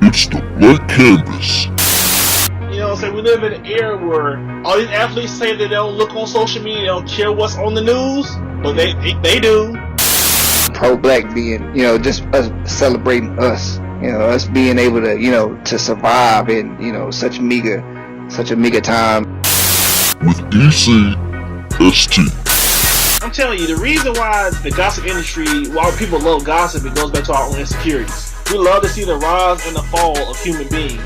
It's the blank canvas. You know what I'm saying? We live in an era where all these athletes say that they don't look on social media, they don't care what's on the news, but they do. Pro-black being, just us celebrating us, us being able to, to survive in, such a meager time. With ECST. I'm telling you, the reason why the gossip industry, why people love gossip, it goes back to our own insecurities. We love to see the rise and the fall of human beings.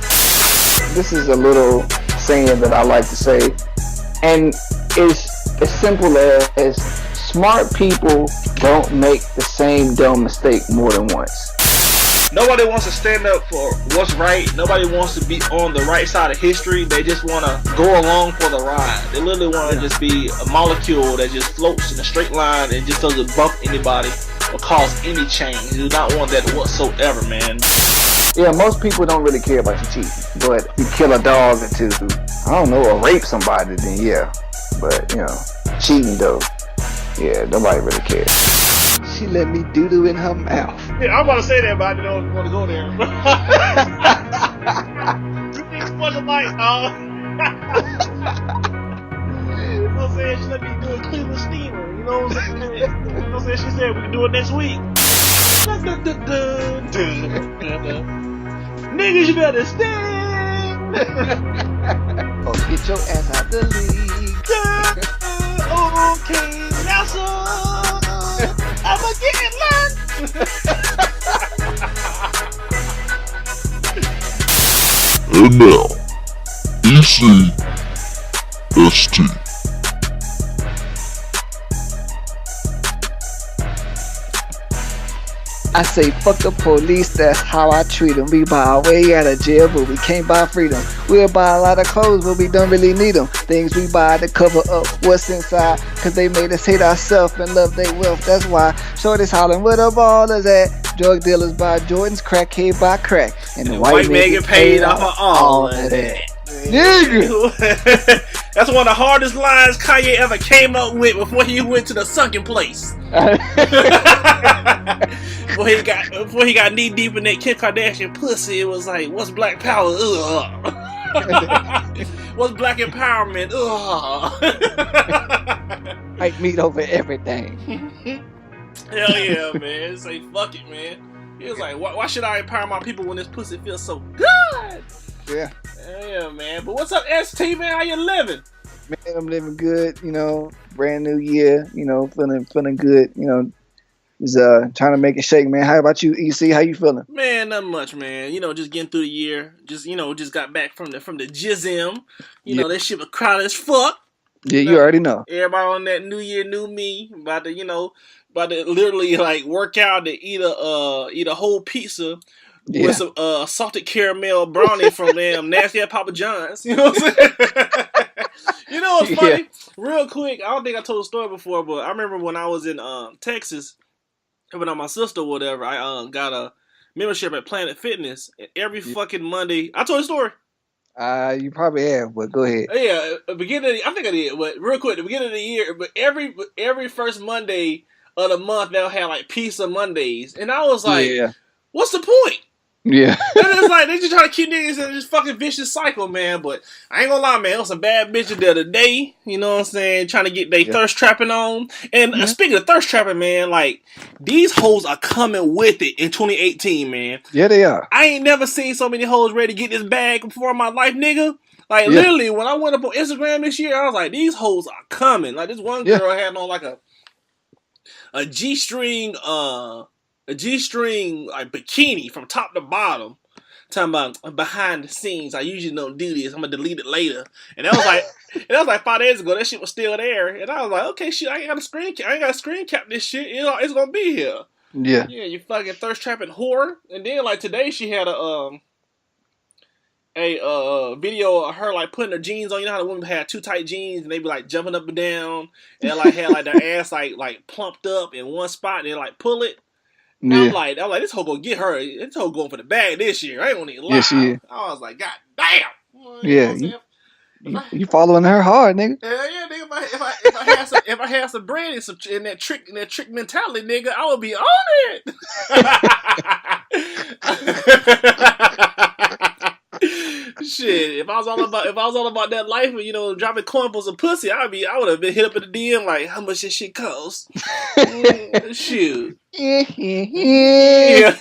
This is a little saying that I like to say, and it's as simple as smart people don't make the same dumb mistake more than once. Nobody wants to stand up for what's right. Nobody wants to be on the right side of history. They just want to go along for the ride. They literally want to just be a molecule that just floats in a straight line and just doesn't bump anybody or cause any change. You do not want that whatsoever, man. Yeah, most people don't really care about you cheating, but you kill a dog or two, I don't know, or rape somebody, then yeah. But, cheating though, yeah, nobody really cares. She let me doo-doo in her mouth. Yeah, I'm about to say that, but I don't want to go there. You think it's much alike, dog. You know what I'm saying? She let me do a Cleveland steamer. You know what I'm saying? You know what I'm saying? She said we can do it next week. Niggas, you better stand. Oh, get your ass out the league. Okay, now so I'ma get it lunch. And now, ECST. I say fuck the police, that's how I treat them. We buy our way out of jail, but we can't buy freedom. We'll buy a lot of clothes, but we don't really need them. Things we buy to cover up what's inside, cause they made us hate ourselves and love their wealth. That's why shorty's hollering where the ballers at. Drug dealers buy Jordans, crackhead buy crack, and the white man get paid off of all of that. Nigga. That's one of the hardest lines Kanye ever came up with before he went to the sunken place. Before he got knee deep in that Kim Kardashian pussy, it was like, what's black power? Ugh. What's black empowerment? Ugh. White meat over everything. Hell yeah, man. Say fuck it, man. He was like, why should I empower my people when this pussy feels so good? Yeah. Yeah, man. But what's up, ST, man? How you living? Man, I'm living good, brand new year, feeling good, just trying to make it shake, man. How about you, EC? How you feeling? Man, not much, man. Just getting through the year. Just got back from the GZM. That shit was crowded as fuck. Yeah, you already know. Everybody on that New Year, new me, about to literally like work out to eat a whole pizza. Yeah. With some salted caramel brownie from them nasty at Papa John's. You know what I'm saying? You know what's funny? Yeah. Real quick, I don't think I told the story before, but I remember when I was in Texas, helping out my sister or whatever, I got a membership at Planet Fitness. And every fucking Monday, I told the story. You probably have, but go ahead. Yeah, I think I did, but real quick, the beginning of the year, but every first Monday of the month, they'll have like Pizza Mondays. And I was like, what's the point? Yeah. And it's like, they just try to keep niggas in this fucking vicious cycle, man. But I ain't gonna lie, man. There was some bad bitches the other day, you know what I'm saying? Trying to get their thirst trapping on. And speaking of thirst trapping, man, like, these hoes are coming with it in 2018, man. Yeah, they are. I ain't never seen so many hoes ready to get this bag before in my life, nigga. Like, literally, when I went up on Instagram this year, I was like, these hoes are coming. Like, this one girl had on, like, a G-string like bikini from top to bottom. Talking about behind the scenes. I usually don't do this. I'm gonna delete it later. And that was like 5 days ago. That shit was still there. And I was like, okay, shit, I ain't got a screen cap this shit. It's gonna be here. Yeah. Yeah, you fucking thirst trapping whore. And then like today she had a video of her like putting her jeans on. You know how the women had too tight jeans and they be like jumping up and down and like had like their ass like plumped up in one spot and they like pull it. Yeah. I'm like, this hoe gonna get her. This hoe going for the bag this year. I ain't gonna even lie. Yeah, she is. I was like, God damn. You following her hard, nigga. Yeah, nigga. If I had some bread and and that trick mentality, nigga, I would be on it. Shit, if I was all about that life of, dropping coin for some pussy, I would have been hit up at the DM like, how much this shit costs? Shoot. Yeah.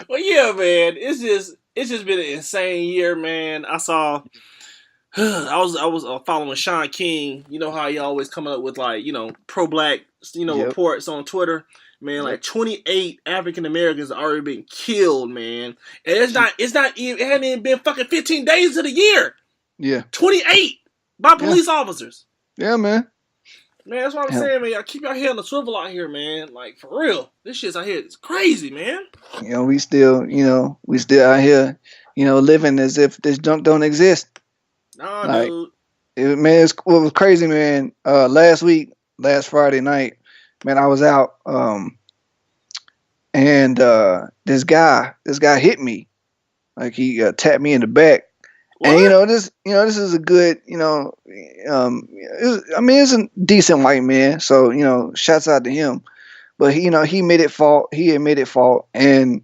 Well, yeah, man. It's just been an insane year, man. I saw. I was following Sean King. You know how he always coming up with like pro-black reports on Twitter. Man, like 28 African Americans already been killed, man. And it hadn't even been fucking 15 days of the year. Yeah. 28 by police officers. Yeah, man. Man, that's what I'm saying, man. Y'all keep your head on the swivel out here, man. Like, for real. This shit's out here, it's crazy, man. We still out here, living as if this junk don't exist. Nah, like, dude. It was crazy, man. Last Friday night, man, I was out, and this guy hit me, like he tapped me in the back. What? And this is a good, it's a decent white man, so shouts out to him. But he admitted fault, and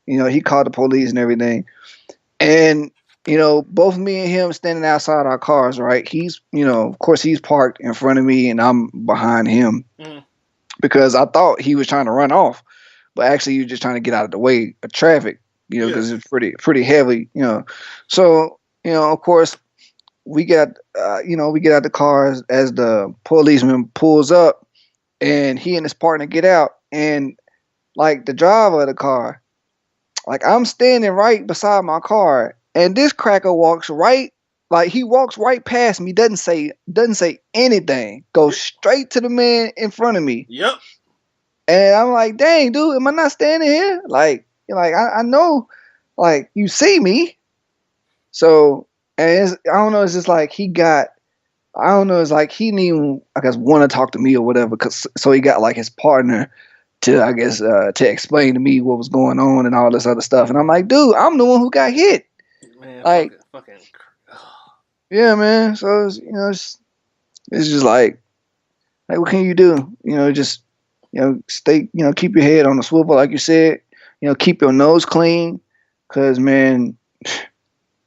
he called the police and everything. And both me and him standing outside our cars, right? He's, of course, he's parked in front of me, and I'm behind him because I thought he was trying to run off, but actually he was just trying to get out of the way of traffic, because it's pretty heavy, So. Of course, we get out the cars as the policeman pulls up, and he and his partner get out, and like the driver of the car, like I'm standing right beside my car, and this cracker walks right past me, doesn't say anything, goes straight to the man in front of me. Yep. And I'm like, dang, dude, am I not standing here? I know, like you see me. So, and I don't know, it's just like he didn't even, I guess, want to talk to me or whatever, so he got like his partner to, I guess, to explain to me what was going on and all this other stuff. And I'm like, dude, I'm the one who got hit. Man, like, yeah, man. So, it's just like, what can you do? Just, stay, keep your head on the swivel, like you said, keep your nose clean, because, man,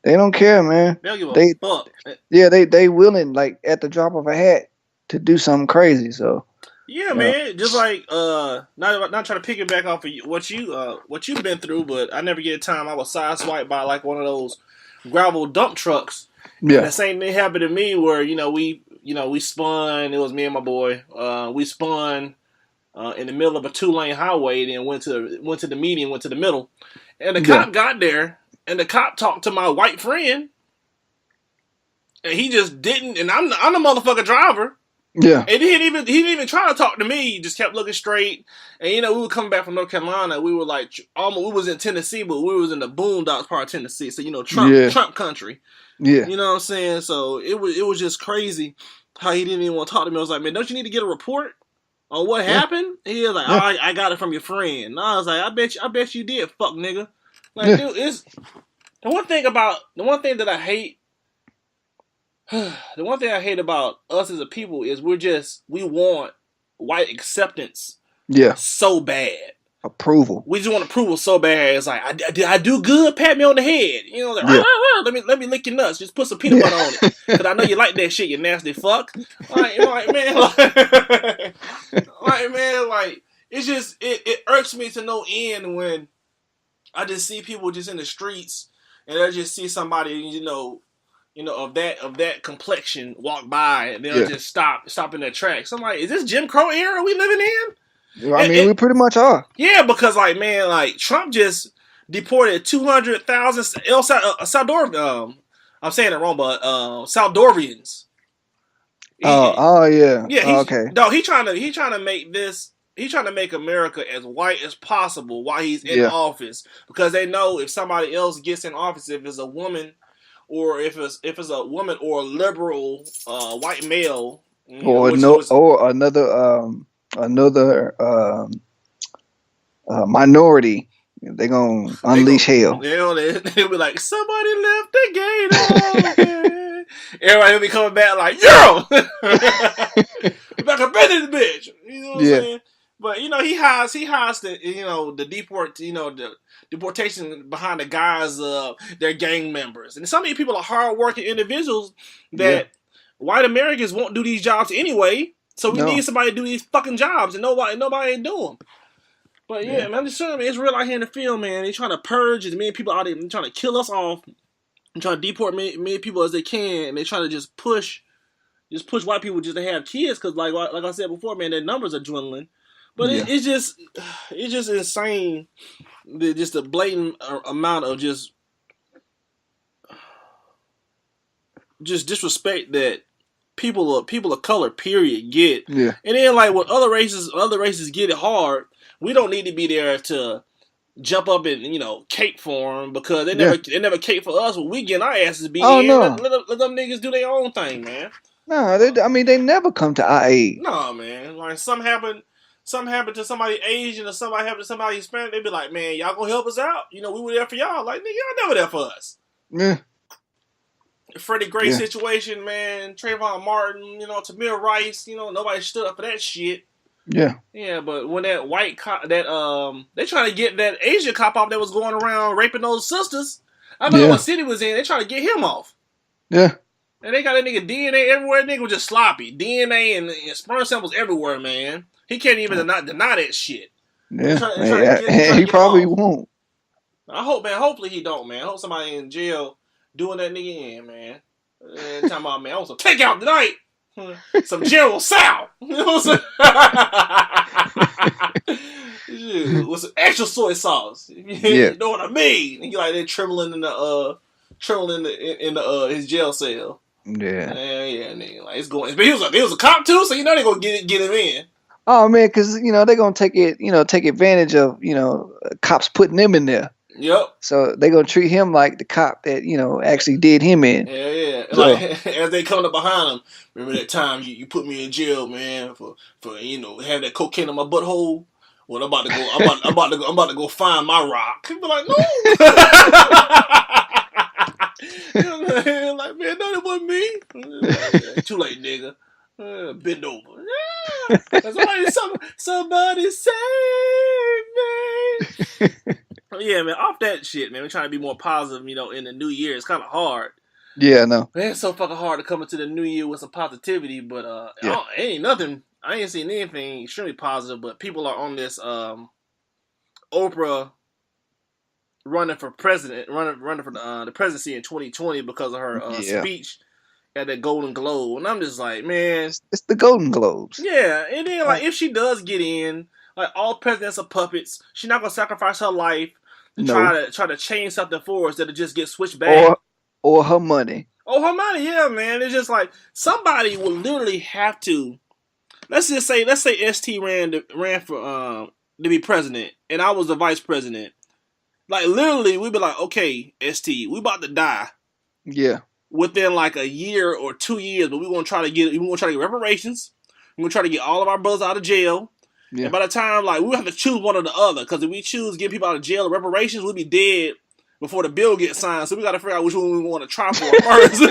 they don't care, man. They fuck. Yeah, they willing, like at the drop of a hat, to do something crazy. So yeah, man. Just like not trying to pick it back off of what you've been through, but I never get a time I was sideswiped by like one of those gravel dump trucks. Yeah, and the same thing happened to me where we spun. It was me and my boy. We spun in the middle of a 2-lane highway, then went to the median, went to the middle, and the cop got there. And the cop talked to my white friend, and he just didn't. And I'm the motherfucking driver. Yeah. And he didn't even try to talk to me. He just kept looking straight. And we were coming back from North Carolina. We were like we was in Tennessee, but we was in the boondocks part of Tennessee. So Trump country. Yeah. You know what I'm saying? So it was just crazy how he didn't even want to talk to me. I was like, man, don't you need to get a report on what happened? And he was like, I got it from your friend. And I was like, I bet you did, fuck nigga. Like, dude, it's the one thing that I hate. The one thing I hate about us as a people is we want white acceptance. Yeah. So bad. Approval. We just want approval so bad. It's like, I do good, pat me on the head. Let me lick your nuts. Just put some peanut butter on it. Because I know you like that shit, you nasty fuck. It's just, it irks me to no end when I just see people just in the streets, and I just see somebody, of that complexion walk by, and they'll just stop in their tracks. I'm like, is this Jim Crow era we living in? I mean, we pretty much are. Yeah, because Trump just deported 200,000 Salvador. I'm saying it wrong, but Salvadorians. Yeah. Okay. No, he's trying to make this. He's trying to make America as white as possible while he's in office, because they know if somebody else gets in office, if it's a woman, or if it's a woman or a liberal white male, another minority, they're gonna unleash hell. They'll be like, somebody left the gate open. Everybody will be coming back like, yo, back up in this bitch. You know what I'm saying? But he hides the the deportation behind the guise of their gang members. And some of these people are hardworking individuals that white Americans won't do these jobs anyway. So we need somebody to do these fucking jobs, and nobody ain't doing them. But man, I'm just saying, man, it's real out here in the field, man. They trying to purge as many people out there, trying to kill us off, and trying to deport many people as they can, and they trying to just push white people just to have kids, because like I said before, man, their numbers are dwindling. But it's just insane, just a blatant amount of just disrespect that people of color, period, get. Yeah. And then like when other races get it hard, we don't need to be there to jump up and cape for them, because they never cape for us when we get our asses beat. Oh, no. Let them niggas do their own thing, man. No, they never come to our aid. No, man. Like something happened to somebody Asian or something happened to somebody Hispanic, they be like, man, y'all gonna help us out? We were there for y'all. Like, nigga, y'all never there for us. Yeah. Freddie Gray situation, man. Trayvon Martin, Tamir Rice, nobody stood up for that shit. Yeah. Yeah, but when that white cop, they trying to get that Asian cop off that was going around raping those sisters. I don't know what city was in. They trying to get him off. Yeah. And they got that nigga DNA everywhere. That nigga was just sloppy. DNA and sperm samples everywhere, man. He can't even deny that shit. Yeah. He probably won't. I hope, man. Hopefully he don't, man. I hope somebody in jail doing that nigga in, man. Talking about, man, I want some takeout tonight. Some General Sal. You know what I'm saying? With some extra soy sauce. You know what I mean? And you like they're trembling in his jail cell. Yeah. Yeah, nigga. Like it's going. But he was a cop too, so they're gonna get him in. Oh man, because they're gonna take advantage of cops putting them in there. Yep. So they're gonna treat him like the cop that actually did him in. Yeah. So, like as they come up behind him, remember that time you put me in jail, man, for having that cocaine in my butthole. Well, I'm about to go find my rock. He'd be like, no. Like, man, no, it wasn't me. Too late, nigga. Bend over. Yeah. Somebody save me. Yeah, man. Off that shit, man. We're trying to be more positive, in the new year. It's kind of hard. Yeah, I know. Man, it's so fucking hard to come into the new year with some positivity, but ain't nothing. I ain't seen anything extremely positive, but people are on this Oprah running for president, running for the presidency in 2020 because of her speech at that Golden Globe, and I'm just like, man, it's the Golden Globes. Yeah, and then like if she does get in, like all presidents are puppets. She's not gonna sacrifice her life to try to change something for us that'll just get switched back. Or her money. Oh, her money, yeah, man. It's just like somebody will literally have to. Let's say ST ran for to be president, and I was the vice president. Like literally, we'd be like, okay, ST, we about to die. Yeah. Within like a year or 2 years, but we want to try to get reparations. We're gonna try to get all of our brothers out of jail. Yeah. And by the time like we have to choose one or the other, because if we choose get people out of jail or reparations, we'll be dead before the bill gets signed. So we got to figure out which one we want to try for first.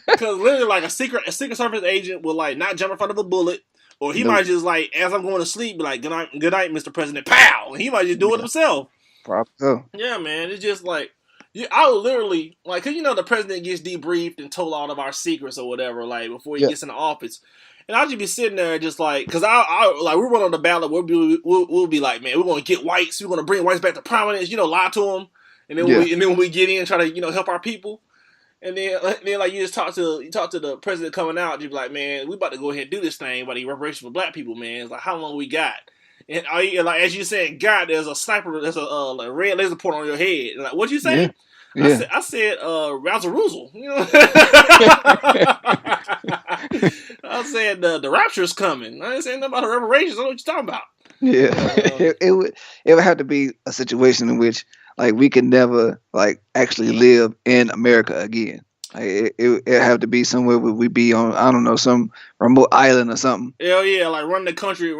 Because literally, like a secret service agent will like not jump in front of a bullet, or he might just like as I'm going to sleep, be like, "Good night, Mr. President." Pow! And he might just do it himself. Probably so. Yeah, man. It's just like. Yeah, I would literally, like, cause the president gets debriefed and told all of our secrets or whatever, like, before he gets in the office. And I'll just be sitting there just like, cause I like, we run on the ballot, we'll be like, man, we're going to get whites, we're going to bring whites back to prominence, lie to them. And then, when we get in, try to, help our people. And then like, you talk to the president coming out, you be like, man, we about to go ahead and do this thing about the reparations for black people, man. It's like, how long we got? And like as you said, God, there's a sniper, there's a red laser point on your head. And like, what'd you say? Yeah. I said Razzle-Roozle. I said the rapture's coming. I ain't saying nothing about the reparations. I don't know what you're talking about. Yeah, it would have to be a situation in which like we can never like actually live in America again. Like, it have to be somewhere where we be on, I don't know, some remote island or something. Hell yeah, like run the country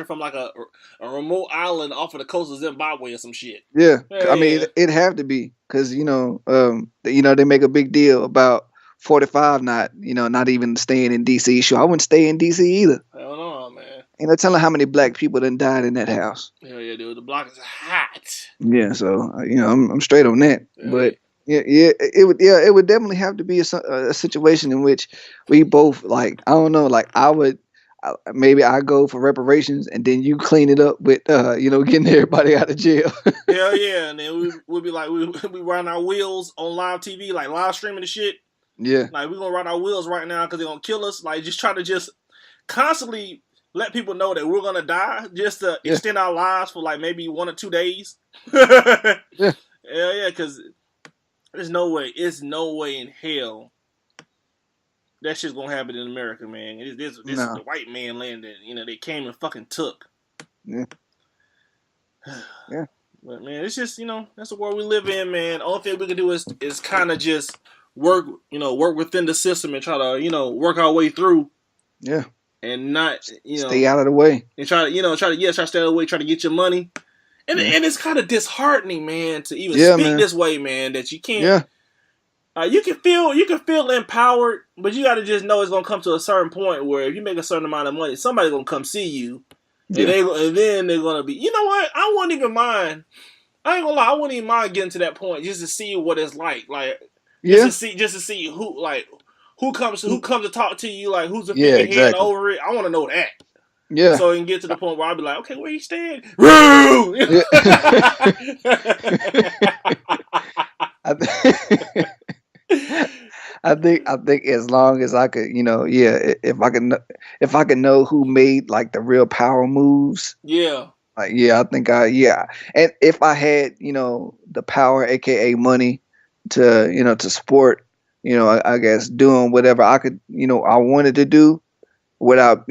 from like a remote island off of the coast of Zimbabwe or some shit. Yeah, I mean it'd have to be because they make a big deal about 45 not even staying in DC. Sure, I wouldn't stay in DC either. Hell no, man. Ain't no telling how many black people done died in that house. Hell yeah, dude. The block is hot. Yeah, so I'm straight on that. Hell yeah. But it would definitely have to be a situation in which we both like I don't know like maybe I go for reparations and then you clean it up with getting everybody out of jail. Hell yeah, and then we'll be like we riding our wheels on live TV, like live streaming the shit. Yeah, Like we're gonna ride our wheels right now because they're gonna kill us. Like just try to just constantly let people know that we're gonna die, just to extend our lives for like maybe 1 or 2 days. yeah. Yeah, because it's no way in hell that shit's gonna happen in America, man. This is the white man land that they came and fucking took. Yeah. Yeah. But man, it's just that's the world we live in, man. All thing we can do is kind of just work within the system and try to work our way through. Yeah. And not stay out of the way. And try to stay out of the way, try to get your money. And it's kind of disheartening, man, to even speak this way, man. That you can't. Yeah. You can feel empowered, but you got to just know it's gonna come to a certain point where if you make a certain amount of money, somebody's gonna come see you, and then they're gonna be. You know what? I wouldn't even mind. I ain't gonna lie. I wouldn't even mind getting to that point just to see what it's like. Just to see who comes to talk to you. Like who's the figurehead over it. I want to know that. Yeah. So you can get to the point where I'll be like, okay, where you stand? I think as long as I could, if I could know who made like the real power moves. Yeah. Like I think and if I had the power, aka money, to support, I guess doing whatever I could, I wanted to do without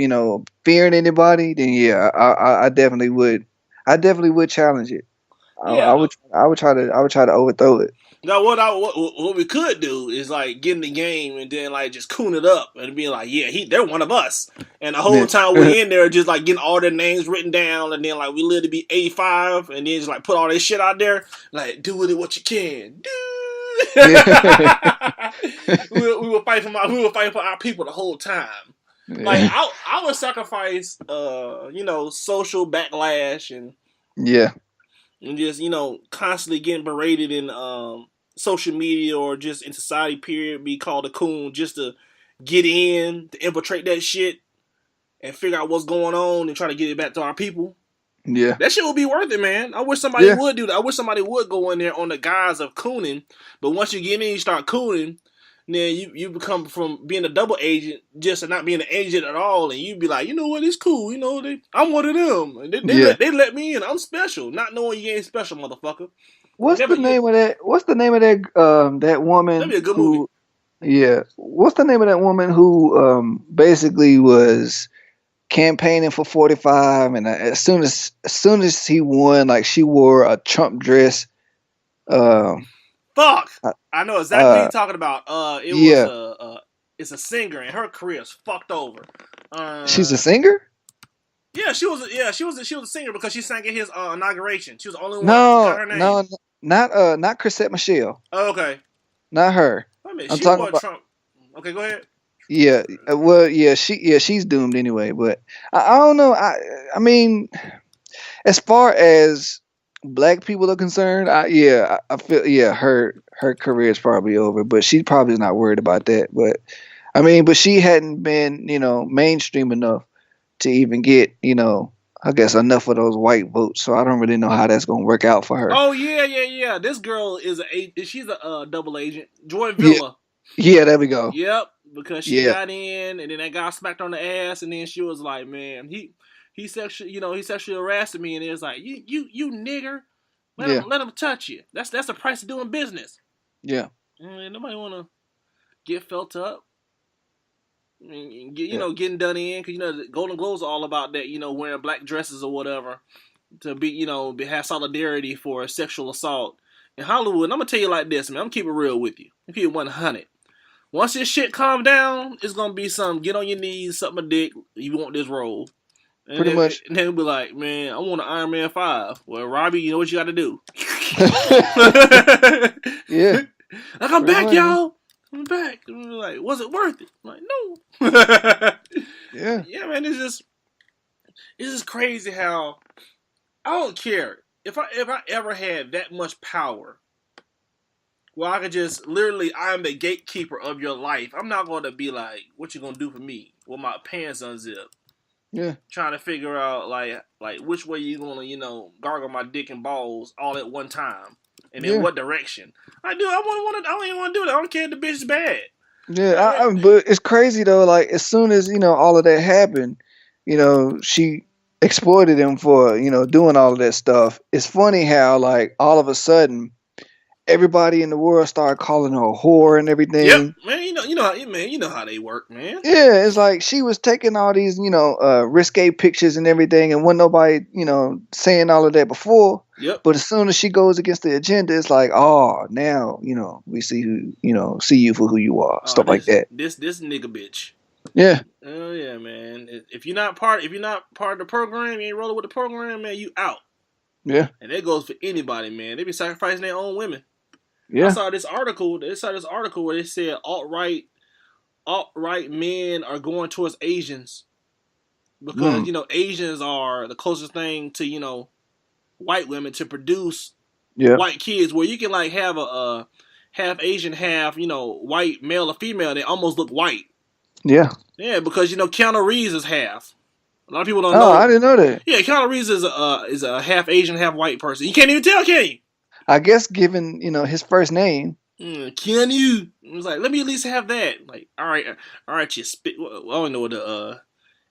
fearing anybody, then I definitely would. I definitely would challenge it. I would try to overthrow it. Now what we could do is like get in the game and then like just coon it up and be like, they're one of us, and the whole time we're in there just like getting all their names written down, and then like we live to be 85, and then just like put all this shit out there, like do with it what you can do. we were fighting for our people the whole time. Like I would sacrifice social backlash and just constantly getting berated in social media or just in society period, be called a coon just to get in, to infiltrate that shit and figure out what's going on and try to get it back to our people. Yeah, that shit would be worth it, man. I wish somebody would do that. I wish somebody would go in there on the guise of cooning, but once you get in, you start cooning. Then you become from being a double agent just to not being an agent at all, and you be like, you know what, it's cool. I'm one of them. And they let me in. I'm special, not knowing you ain't special, motherfucker. What's the name of that? What's the name of that that woman? That'd be a good movie. Yeah. What's the name of that woman who basically was campaigning for 45, and as soon as he won, like she wore a Trump dress. Fuck! I know exactly what you're talking about. It's a singer, and her career is fucked over. She's a singer? Yeah, she was a singer because she sang at his inauguration. She was the only one. No, her name. No, not Chrisette Michele. Oh, okay. Not her. I'm talking about Trump. Okay, go ahead. Yeah, well, she's doomed anyway. But I don't know. I mean, as far as black people are concerned, I feel her career is probably over, but she probably is not worried about that. But I mean, but she hadn't been mainstream enough to even get I guess enough of those white votes. So I don't really know how that's gonna work out for her. Oh yeah. This girl she's a double agent, Joy Villa. Yeah, there we go. Yep, because she got in, and then that guy smacked her on the ass, and then she was like, man, he sexually harassed me, and it was like, you nigger, let him touch you. That's the price of doing business. Yeah. And nobody want to get felt up. I mean, getting done in, because the Golden Globes are all about that. Wearing black dresses or whatever to be have solidarity for sexual assault in Hollywood. And I'm gonna tell you like this, man. I'm keep it real with you. I'm keep it 100. Once this shit calm down, it's gonna be some get on your knees, suck my dick. You want this role. And pretty much. And then be like, man, I want an Iron Man 5. Well, Robbie, you know what you got to do. Yeah. Like, I'm back, y'all. I'm back. And we're like, was it worth it? I'm like, no. Yeah. Yeah, man, it's just It's just crazy how I don't care if I ever had that much power. Well, I could just literally, I'm the gatekeeper of your life. I'm not going to be like, what you going to do for me with my pants unzipped? Yeah. Trying to figure out like which way you going to, gargle my dick and balls all at one time. And in what direction. I don't even want to do that. I don't care if the bitch is bad. Yeah, but it's crazy though. Like as soon as all of that happened, she exploited him for doing all of that stuff. It's funny how like all of a sudden everybody in the world started calling her a whore and everything. Yep, man. You know how they work, man. Yeah, it's like she was taking all these risque pictures and everything, and wasn't nobody saying all of that before. Yep. But as soon as she goes against the agenda, it's like, oh, now we see see you for who you are, stuff like that. This nigga bitch. Yeah. Oh yeah, man. If you're not part of the program, you ain't rolling with the program, man. You out. Yeah. And that goes for anybody, man. They be sacrificing their own women. Yeah. I saw this article. Where they said alt-right men are going towards Asians because Asians are the closest thing to white women to produce white kids, where you can like have a half Asian, half white male or female, and they almost look white. Yeah. Yeah, because Keanu Reeves is half. A lot of people don't know. Oh, I didn't know that. Yeah, Keanu Reeves is a half Asian, half white person. You can't even tell, can you? I guess given his first name. Keanu. It was like, let me at least have that. Like, all right, you spit. Well, I don't know what the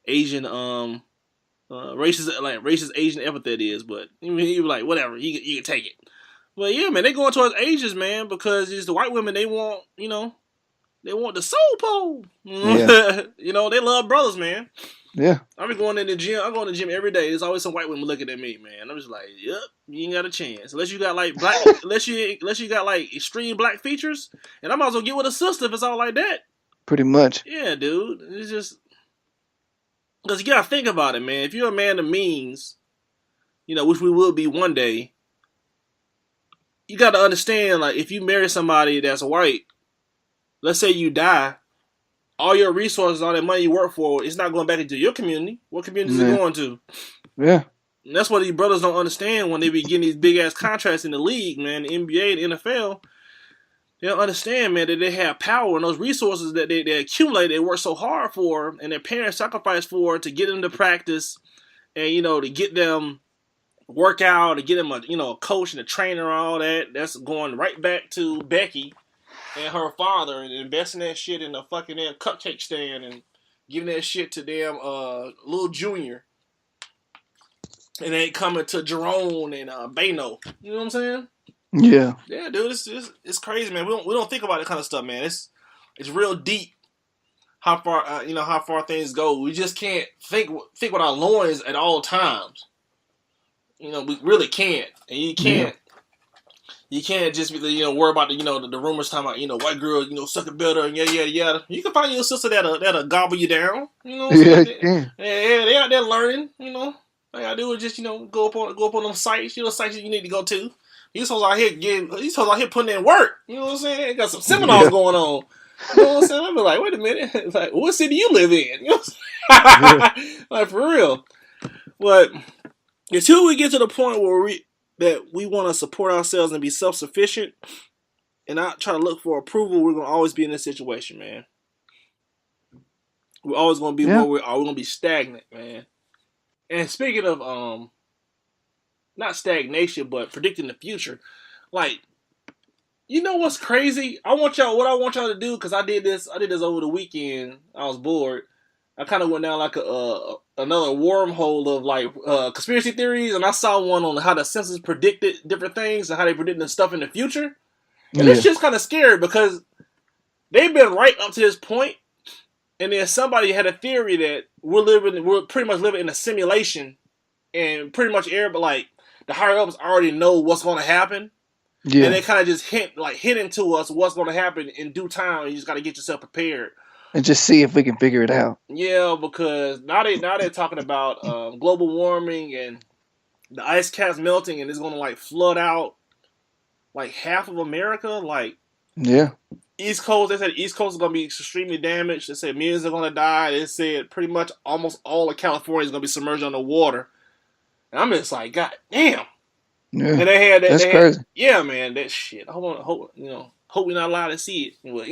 Asian racist Asian epithet is, but you be like, whatever, you can take it. But yeah, man, they going towards Asians, man, because it's the white women. They want they want the soul pole. Yeah. They love brothers, man. Yeah. I be going in the gym. I go in the gym every day. There's always some white women looking at me, man. I'm just like, yep, you ain't got a chance. Unless you got like black, unless you got like extreme black features, and I might as well get with a sister if it's all like that. Pretty much. Yeah, dude. It's just because you gotta think about it, man. If you're a man of means, which we will be one day, you gotta understand, like, if you marry somebody that's white, let's say you die. All your resources, all that money you work for, it's not going back into your community. What community is it going to? Yeah. And that's what these brothers don't understand when they be getting these big-ass contracts in the league, man, the NBA, the NFL. They don't understand, man, that they have power and those resources that they accumulate, they work so hard for, and their parents sacrifice for to get them to practice and, to get them work out, to get them a coach and a trainer and all that. That's going right back to Becky and her father, and investing that shit in a fucking damn cupcake stand and giving that shit to damn little Junior. And they ain't coming to Jerome and Bano. You know what I'm saying? Yeah. Yeah, dude, it's crazy, man. We don't think about that kind of stuff, man. It's real deep how far things go. We just can't think with our loins at all times. We really can't, and you can't. Yeah. You can't just worry about the rumors talking about white girls sucking better and yada. You can find your sister that'll gobble you down. Yeah, they out there learning. All you gotta do is just go up on them sites. Sites you need to go to. These hoes out here putting in work. You know what I'm saying? They got some seminars going on. You know what I'm saying? I be like, wait a minute. It's like, what city you live in? Like, for real. But until we get to the point where we want to support ourselves and be self-sufficient and not try to look for approval, we're going to always be in this situation, man. We're always going to be we're going to be stagnant, man. And speaking of not stagnation, but predicting the future, like, what's crazy? What I want y'all to do, because I did this over the weekend. I was bored. I kind of went down like another wormhole of like conspiracy theories, and I saw one on how the census predicted different things and how they predicted stuff in the future. And it's just kind of scary because they've been right up to this point, and then somebody had a theory that we're pretty much living in a simulation, and pretty much everybody, like the higher ups, already know what's going to happen. Yeah. And they kind of just hinting to us what's going to happen in due time. You just got to get yourself prepared. And just see if we can figure it out. Yeah, because now they're talking about global warming and the ice caps melting, and it's going to like flood out like half of America. Like, yeah, East Coast, they said East Coast is going to be extremely damaged. They said millions are going to die. They said pretty much almost all of California is going to be submerged underwater. And I'm just like, God damn. Yeah, And they had that. that's crazy. Yeah, man, that shit. Hope we're not allowed to see it. But,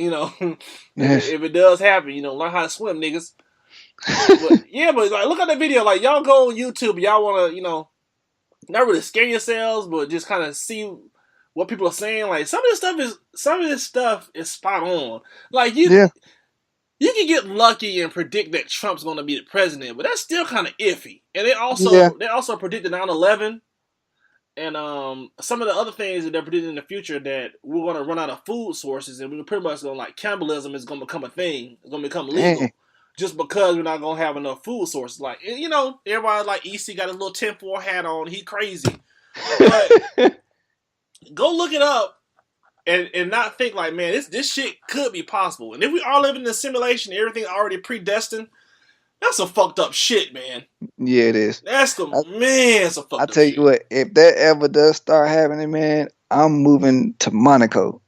Yes. if it does happen, learn how to swim, niggas. But like, look at that video. Like, y'all go on YouTube. Y'all want to, not really scare yourselves, but just kind of see what people are saying. Like, some of this stuff is spot on. Like, you can get lucky and predict that Trump's going to be the president, but that's still kind of iffy. And they also predicted 9/11 and some of the other things that they're predicting in the future, that we're going to run out of food sources, and we're pretty much going to, like, cannibalism is going to become a thing. It's going to become legal. Just because we're not going to have enough food sources. Like, everybody like EC got his little 10-4 hat on. He crazy. But go look it up and not think like, man, this shit could be possible. And if we are living in a simulation, everything already predestined, that's some fucked up shit, man. Yeah, it is. That's some fucked up shit. I tell you what, if that ever does start happening, man, I'm moving to Monaco.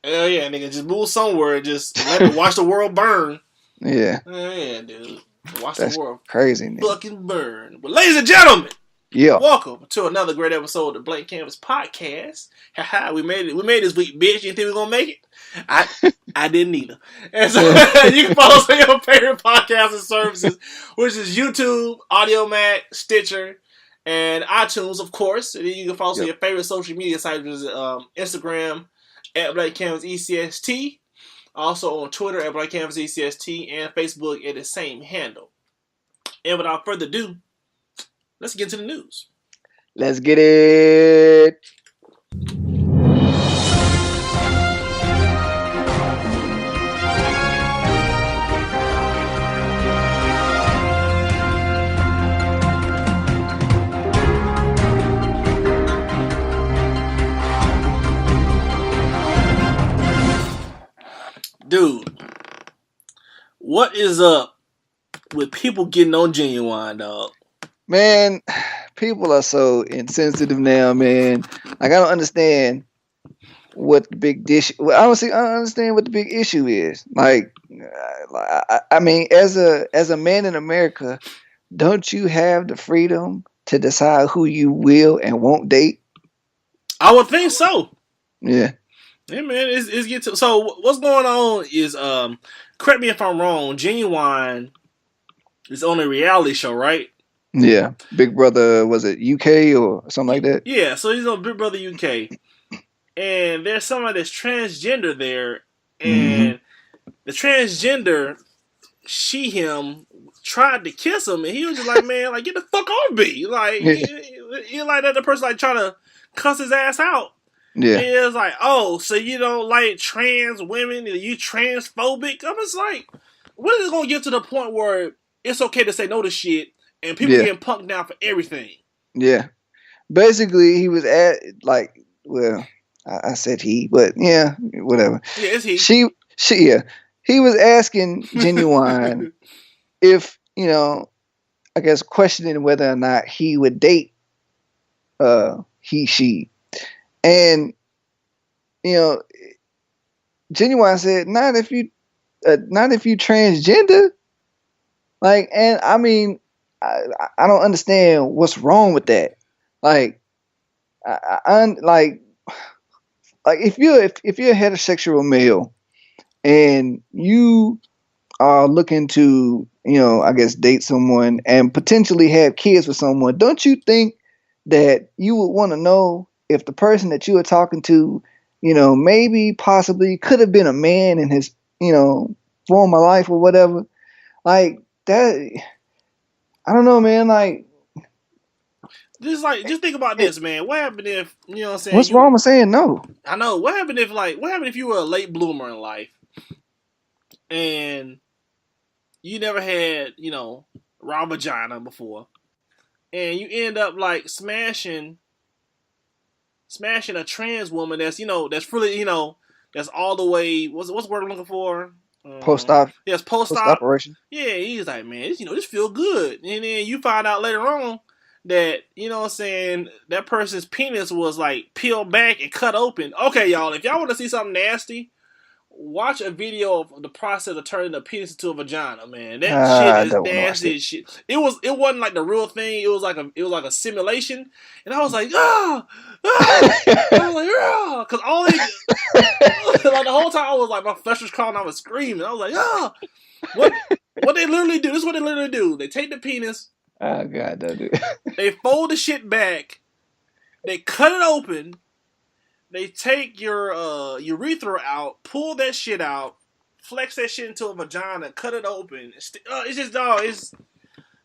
Hell yeah, nigga. Just move somewhere and just watch the world burn. Yeah. Yeah, dude. Watch That's the world crazy, nigga. fucking burn. But ladies and gentlemen, yeah, welcome to another great episode of the Blank Canvas Podcast. Haha, we made it. We made this week, bitch. You think we're gonna make it? I didn't either. And so you can follow us on your favorite podcasting services, which is YouTube, AudioMac, Stitcher, and iTunes, of course. And then you can follow us on your favorite social media sites, which is Instagram at Blank Canvas ECST. Also on Twitter at Blank Canvas ECST, and Facebook at the same handle. And without further ado, let's get into the news. Let's get it. Dude, what is up with people getting on Ginuwine, dog? Man, people are so insensitive now, man. Like, I don't understand what the big dish. Well, honestly, I don't understand what the big issue is. Like, I mean, as a man in America, don't you have the freedom to decide who you will and won't date? I would think so. Yeah. Yeah, man. It's get to. So what's going on is, correct me if I'm wrong, Ginuwine is on a reality show, right? Yeah, Big Brother, was it UK or something like that? Yeah, so he's on Big Brother UK. And there's somebody that's transgender there. And the transgender, him, tried to kiss him. And he was just like, man, like, get the fuck off me. Like, you like that the person like trying to cuss his ass out. Yeah. And it was like, oh, so you don't like trans women? Are you transphobic? I'm just like, when is it going to get to the point where it's okay to say no to shit and people getting punked down for everything? Yeah. Basically, he was at, like, well, I said he, but yeah, whatever. Yeah, it's he. He was asking Ginuwine if, I guess questioning whether or not he would date she. And, Ginuwine said, not if you transgender. Like, and I mean, I don't understand what's wrong with that. Like, like if you're a heterosexual male and you are looking to, I guess date someone and potentially have kids with someone, don't you think that you would want to know if the person that you are talking to, maybe possibly could have been a man in his, former life or whatever? Like that, I don't know, man. Like, just think about this, man. What happened if, what I'm saying? What's wrong with saying no? I know. What happened if you were a late bloomer in life and you never had, raw vagina before, and you end up like smashing a trans woman that's, that's really, that's all the way, what's the word I'm looking for? Post-op. Yes, post-op. Post-operation. Yeah, he's like, man, this feel good. And then you find out later on that, that person's penis was like peeled back and cut open. Okay, y'all, if y'all want to see something nasty, watch a video of the process of turning a penis into a vagina, man. That shit I is don't want to watch nasty it. as shit. It wasn't like the real thing. It was like a simulation, and I was like, ah, ah. I was like, ah, because all they like the whole time I was like, my flesh was crawling, I was screaming. I was like, ah, what they literally do? This is what they literally do. They take the penis. Oh God, don't do it. They fold the shit back. They cut it open. They take your urethra out, pull that shit out, flex that shit into a vagina, cut it open. It's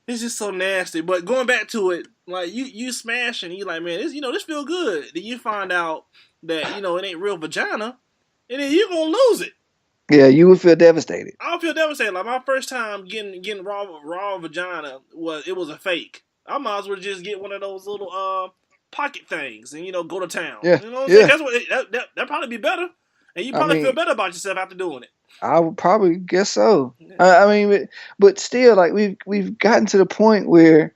just so nasty. But going back to it, like you smashing, you like, man, this feel good. Then you find out that it ain't real vagina, and then you gonna lose it. Yeah, you would feel devastated. I feel devastated. Like my first time getting raw vagina was a fake. I might as well just get one of those little pocket things and go to town. Yeah, You know what I'm saying? That's what that probably be better, and you probably feel better about yourself after doing it. I would probably guess so. Yeah. I mean, but still, like we've gotten to the point where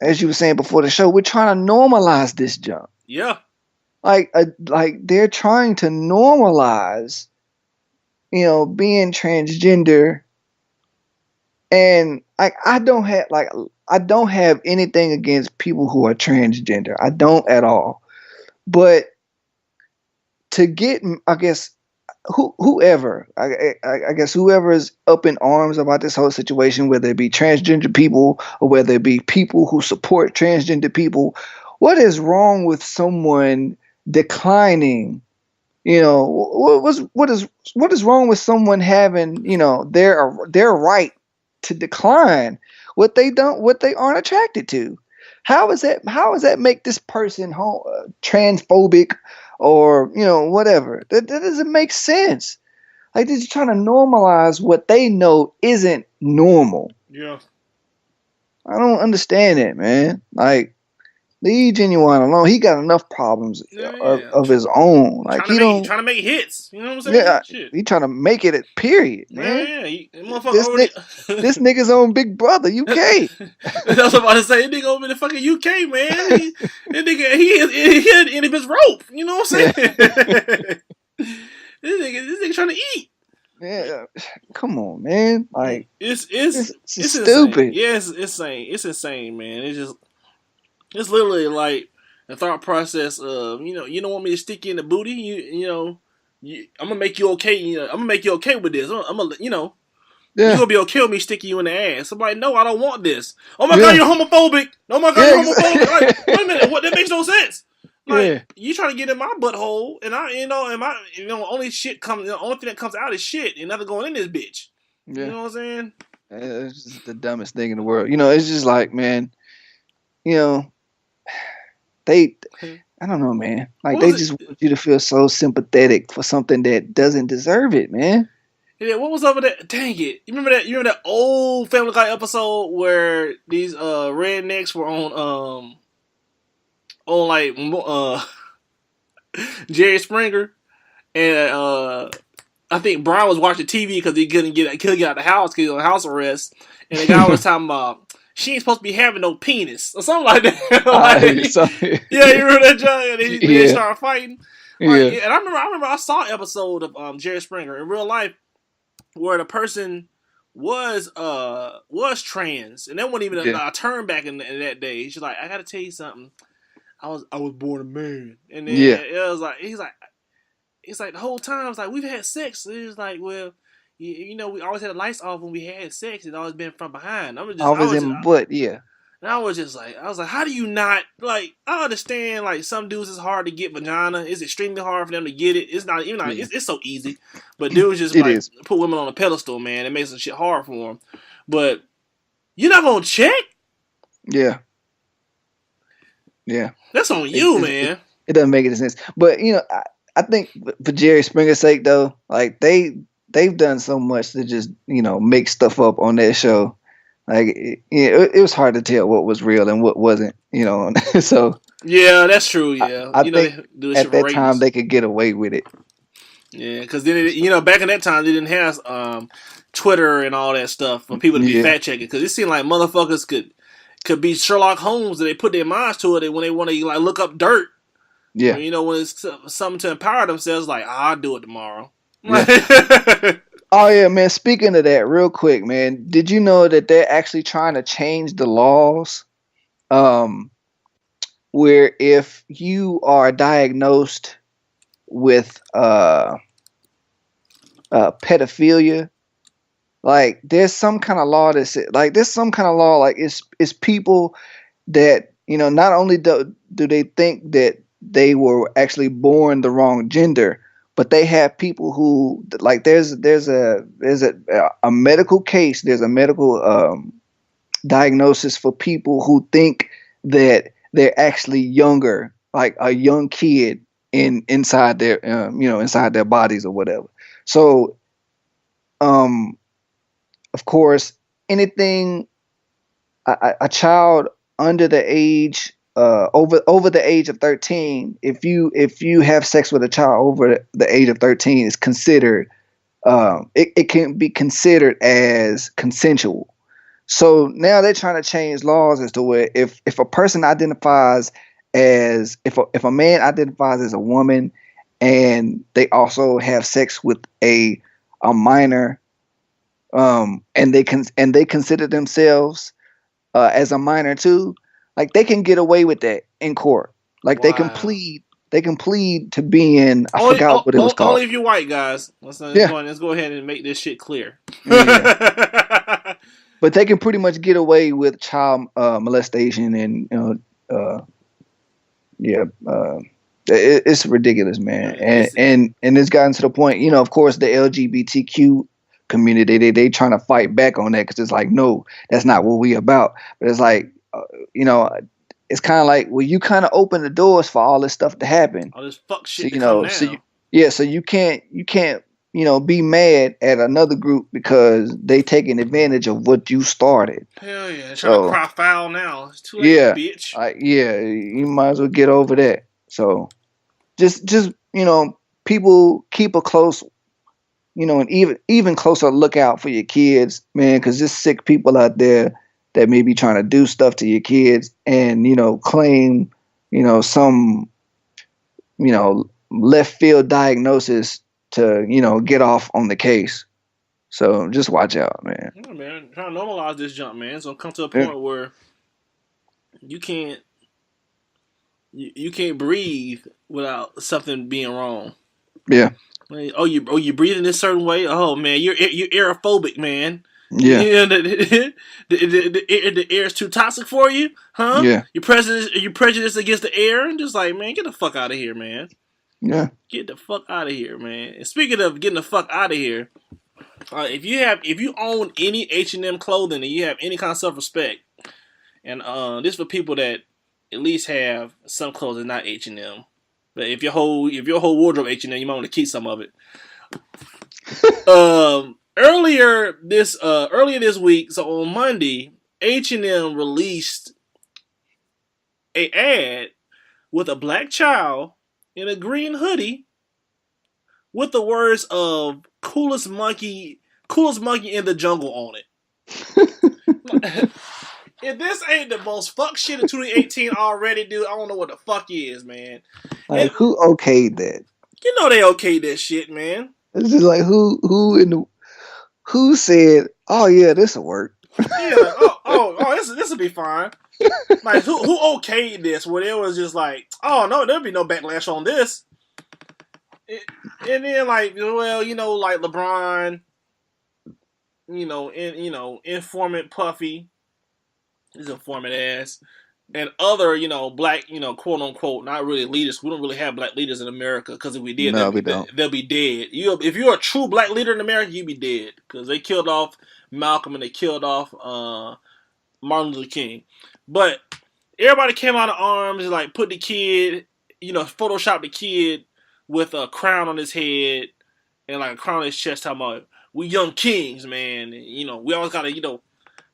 as you were saying before the show, we're trying to normalize this junk. Yeah. Like they're trying to normalize, being transgender, and I don't have anything against people who are transgender. I don't at all. But to get, I guess, whoever is up in arms about this whole situation, whether it be transgender people or whether it be people who support transgender people, what is wrong with someone declining? What is wrong with someone having their right to decline what they aren't attracted to? How does that make this person transphobic or whatever? That doesn't make sense. Like they're just trying to normalize what they know isn't normal. Yeah. I don't understand it, man. Like, leave Ginuwine alone. He got enough problems of his own. Like trying to make hits. You know what I'm saying? Yeah, Shit. he trying to make it. Period, man. This nigga's own big brother, UK. That's what I was about to say. That nigga over in the fucking UK, man. That nigga, he had the end of his rope. You know what I'm saying? This nigga trying to eat. Yeah, come on, man. Like it's stupid. Yeah, it's insane. It's insane, man. It's literally like the thought process of you don't want me to stick you in the booty. I'm gonna make you okay. I'm gonna make you okay with this. I'm gonna you're gonna be okay with me sticking you in the ass. I'm like, no, I don't want this. Oh my god, you're homophobic. Oh my god, you're homophobic. Like, wait a minute, what? That makes no sense. Like you trying to get in my butthole, and only shit comes. The only thing that comes out is shit, and nothing going in this bitch. Yeah. You know what I'm saying? It's just the dumbest thing in the world. It's just like, man, I don't know, man. Like they just want you to feel so sympathetic for something that doesn't deserve it, man. Yeah, what was over there? Dang it! You remember that old Family Guy episode where these rednecks were on like Jerry Springer, and I think Brian was watching TV because he couldn't get out of the house because he was on house arrest, and the guy was talking about she ain't supposed to be having no penis or something like that. Yeah, you remember that, John? And they started fighting. Like, and I remember I saw an episode of Jerry Springer in real life where the person was trans, and that wasn't even a turn back in that day. She's like, I gotta tell you something. I was born a man, and then it was like it's like the whole time it's like we've had sex. It was like, well, we always had the lights off when we had sex. It's always been from behind. Always in my butt, yeah. And I was like, how do you not, like, I understand, like, some dudes it's hard to get vagina. It's extremely hard for them to get it. It's not, even like, it's so easy. But dudes just, put women on a pedestal, man. It makes some shit hard for them. But you're not going to check? Yeah. Yeah. That's on you, man. It doesn't make any sense. But, I think for Jerry Springer's sake, though, like, they've done so much to just, make stuff up on that show. Like it was hard to tell what was real and what wasn't, So yeah, that's true. Yeah, I think at that time they could get away with it. Yeah, because then back in that time they didn't have Twitter and all that stuff for people to be fact checking. Because it seemed like motherfuckers could be Sherlock Holmes and they put their minds to it when they want to like look up dirt. Yeah. You know, when it's something to empower themselves, like, I'll do it tomorrow. Yeah. Oh yeah, man. Speaking of that, real quick, man. Did you know that they're actually trying to change the laws? Where if you are diagnosed with pedophilia, like there's some kind of law that says, like there's some kind of law, like it's people that, you know, not only do they think that they were actually born the wrong gender, but they have people who, like, there's a medical case, there's a medical diagnosis for people who think that they're actually younger, like a young kid inside their inside their bodies or whatever. So of course, anything a child under the age over the age of 13, if you have sex with a child over the age of 13, is considered it can be considered as consensual. So now they're trying to change laws as to where if a person identifies as if a man identifies as a woman and they also have sex with a minor, and they consider themselves as a minor too, like they can get away with that in court. Like they can plead to being, I forgot what it was called. Only if you're white, guys. Let's go ahead and make this shit clear. Yeah. But they can pretty much get away with child molestation and it's ridiculous, man. And it's gotten to the point, you know, of course, the LGBTQ community, they trying to fight back on that, because it's like, no, that's not what we about. But it's like, you know, it's kind of like, well, you kind of open the doors for all this stuff to happen. All this fuck shit so, you to know, come now. So you can't you know, be mad at another group because they taking advantage of what you started. Hell yeah, trying to cry foul now. It's too late, bitch. You might as well get over that. So just you know, people keep a close, you know, and even closer lookout for your kids, man, because there's sick people out there that may be trying to do stuff to your kids and, you know, claim, you know, some, you know, left field diagnosis to, you know, get off on the case. So just watch out, man. Yeah, man, trying to normalize this jump, man. It's gonna come to a point where you can't breathe without something being wrong. Yeah. Like, you breathing this certain way. Oh man, you're aerophobic, man. Yeah. You know, the air is too toxic for you, huh? Yeah. You're prejudiced against the air, and just like, man, get the fuck out of here, man. Yeah. Get the fuck out of here, man. And speaking of getting the fuck out of here, if you own any H&M clothing and you have any kind of self-respect, and this is for people that at least have some clothes not H&M. But if your whole wardrobe H&M, you might want to keep some of it. Earlier this week, so on Monday, H&M released an ad with a black child in a green hoodie with the words of coolest monkey in the jungle on it. If this ain't the most fuck shit of 2018 already, dude, I don't know what the fuck is, man. Like, who okayed that? You know they okayed that shit, man. It's just like who said, oh yeah, this'll work. Yeah, like, this'll be fine. Like, who okayed this? Where it was just like, oh no, there'll be no backlash on this. And then, like, well, you know, like LeBron, informant Puffy, his informant ass, and other, black, quote unquote, not really leaders. We don't really have black leaders in America, because if we did, they'll be dead. If you're a true black leader in America, you'd be dead, because they killed off Malcolm and they killed off Martin Luther King. But everybody came out of arms and like put the kid, Photoshop the kid with a crown on his head and like a crown on his chest, talking about, we young kings, man. And, we always gotta,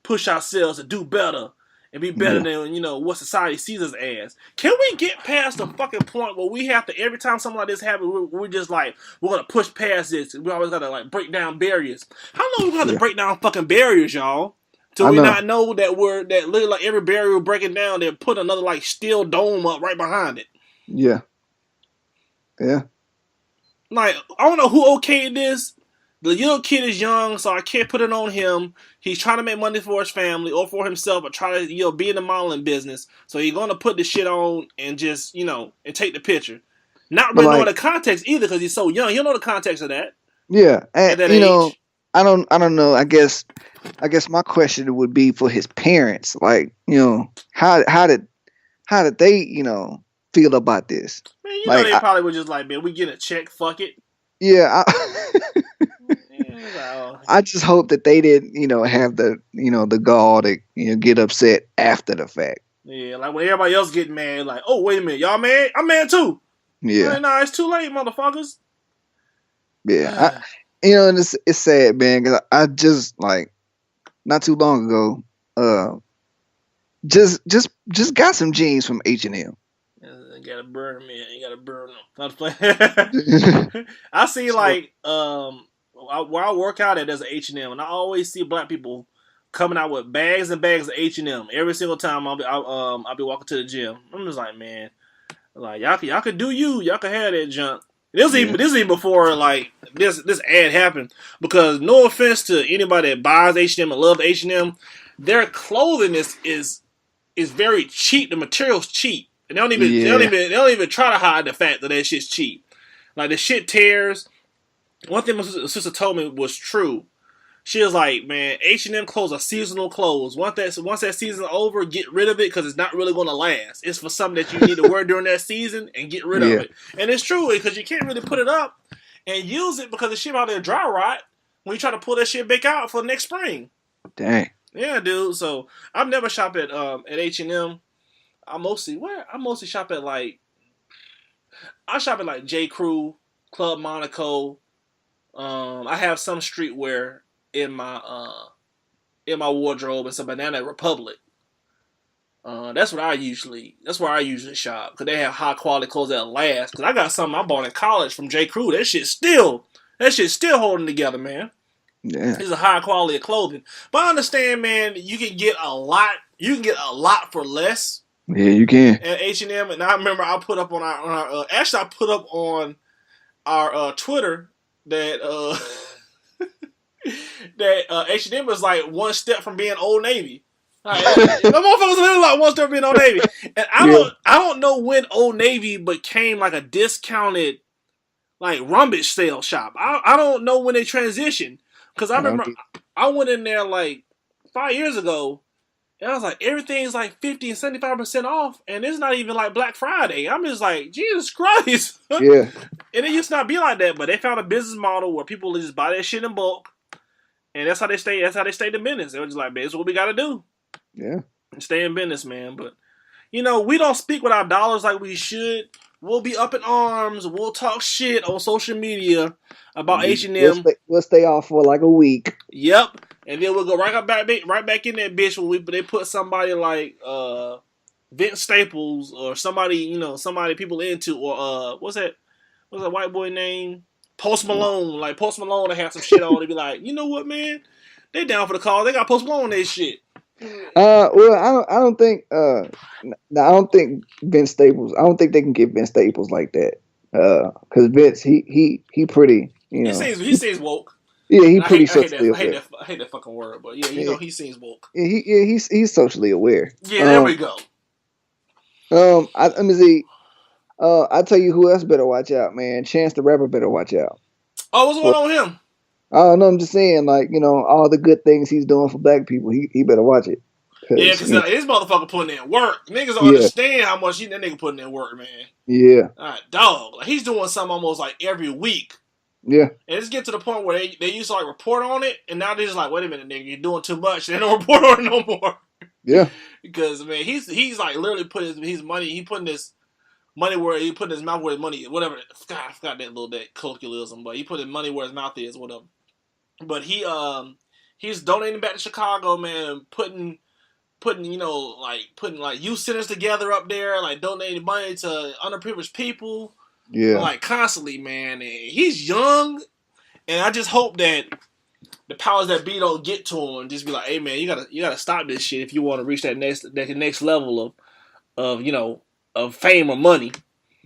push ourselves to do better and be better than, what society sees us as. Can we get past the fucking point where we have to, every time something like this happens, we're just like, we're gonna push past this. We always gotta like break down barriers. How long we have to break down fucking barriers, y'all? Till we not know that literally like every barrier we're breaking down, they're put another like steel dome up right behind it. Yeah. Yeah. Like, I don't know who okayed this. The little kid is young, so I can't put it on him. He's trying to make money for his family or for himself, but try to, be in the modeling business. So he's gonna put this shit on and just, and take the picture. Not But really knowing like, the context either, because he's so young. He'll know the context of that yeah, at and that age. I don't know. I guess my question would be for his parents. Like, how did they, feel about this? Man, Like, they probably were just like, man, we get a check, fuck it. yeah, Yeah, I just hope that they didn't, have the, the gall to, get upset after the fact. yeah, like when everybody else getting mad, like, oh, wait a minute, y'all mad? I'm mad too. Yeah. Like, nah, it's too late, motherfuckers. Yeah. And it's sad, man, because I just, like, not too long ago, just got some jeans from H&M. You gotta burn them, man. You gotta burn them. Not playing. I see, like, where I work out at, there's an H&M, and I always see black people coming out with bags and bags of H&M every single time I'll be walking to the gym. I'm just like, man, like, y'all could do y'all could have that junk. This is even before, like, this ad happened, because no offense to anybody that buys H&M and loves H&M, their clothing is very cheap. The material's cheap. And they don't even try to hide the fact that shit's cheap. Like, the shit tears. One thing my sister told me was true. She was like, man, H&M clothes are seasonal clothes. Once that season's over, get rid of it, because it's not really going to last. It's for something that you need to wear during that season, and get rid of it. And it's true, because you can't really put it up and use it, because the shit out there dry rot when you try to pull that shit back out for next spring. Dang. Yeah, dude. So I've never shopped at H&M. I mostly shop at, like, J. Crew, Club Monaco. I have some streetwear in my wardrobe, and some Banana Republic. That's where I usually shop, because they have high quality clothes that last. Because I got something I bought in college from J. Crew. That shit's still holding together, man. Yeah. It's a high quality of clothing. But I understand, man, you can get a lot. You can get a lot for less. Yeah, you can. At H&M, and I remember I put up on our actually I put up on our Twitter that that H&M was like one step from being Old Navy. Like, the motherfuckers literally like one step from being Old Navy. And I don't know when Old Navy became like a discounted, like, rummage sale shop. I don't know when they transitioned, because I remember I went in there like 5 years ago. And I was like, everything's like 50 and 75% off, and it's not even like Black Friday. I'm just like, Jesus Christ. Yeah. And it used to not be like that, but they found a business model where people just buy that shit in bulk, and that's how they stay in business. They were just like, man, this is what we gotta do. Yeah. Stay in business, man. But, we don't speak with our dollars like we should. We'll be up in arms. We'll talk shit on social media about H&M. We'll stay off for like a week. Yep. And then we'll go right back in that bitch when they put somebody like Vince Staples, or somebody people into, or what's that white boy name? Post Malone. Like, Post Malone to have some shit on. They be like, you know what, man? They down for the cause. They got Post Malone on their shit. Well, I don't think Vince Staples. I don't think they can get Vince Staples like that. Because Vince, he pretty. He seems woke. Yeah, he pretty socially aware. I hate that fucking word, but yeah, he seems woke. Yeah, he's socially aware. Yeah, there we go. Let me see. I tell you who else better watch out, man. Chance the Rapper better watch out. Oh, what's going on with him? Oh no, I'm just saying, like, all the good things he's doing for black people. He better watch it. Yeah, because this motherfucker putting in work. Niggas don't understand how much that nigga putting in work, man. Yeah. Dog. Like, he's doing something almost like every week. Yeah. And it's get to the point where they used to, like, report on it, and now they're just like, wait a minute, nigga, you're doing too much. They don't report on it no more. Yeah. Because, man, he's like literally putting his money, he putting his money where he put his mouth where his money, whatever. God, I forgot that colloquialism, but he put his money where his mouth is, whatever. But he's donating back to Chicago, man, putting youth centers together up there, like donating money to underprivileged people. Yeah. Like, constantly, man. And he's young, and I just hope that the powers that be don't get to him and just be like, hey, man, you gotta stop this shit if you want to reach that next level of fame or money.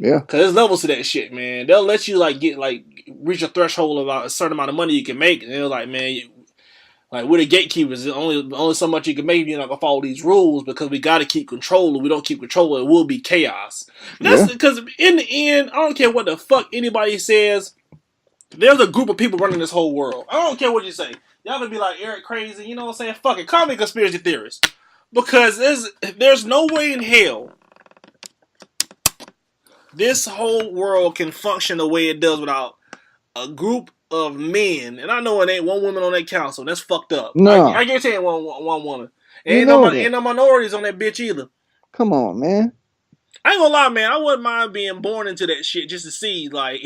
Yeah. Cause there's levels to that shit, man. They'll let you like get like reach a threshold about a certain amount of money you can make, and they're like, man, like we're the gatekeepers. There's only so much you can make. You're not gonna follow these rules because we got to keep control. If we don't keep control, it will be chaos. That's because in the end, I don't care what the fuck anybody says. There's a group of people running this whole world. I don't care what you say. Y'all gonna be like Eric crazy. You know what I'm saying? Fuck it. Call me conspiracy theorist. Because there's no way in hell this whole world can function the way it does without a group of men, and I know it ain't one woman on that council. That's fucked up. No. I guarantee it one woman. Ain't no minorities on that bitch either. Come on, man. I ain't gonna lie, man. I wouldn't mind being born into that shit just to see, like,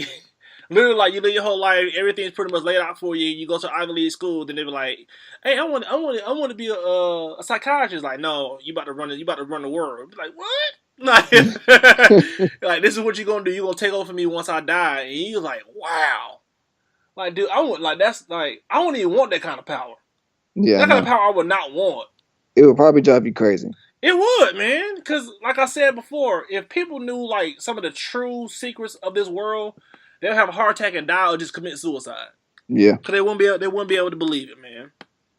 literally, like you live your whole life, everything's pretty much laid out for you. You go to Ivy League school, then they be like, "Hey, I want to be a psychiatrist." Like, no, you about to run the world. Be like, what? Like, like this is what you gonna do. You gonna take over me once I die? And you like, wow. Like, dude, I wouldn't even want that kind of power. Yeah, that kind of power I would not want. It would probably drive you crazy. It would, man. Because, like I said before, if people knew, like, some of the true secrets of this world, they'll have a heart attack and die or just commit suicide. Yeah. Because they wouldn't be able to believe it, man.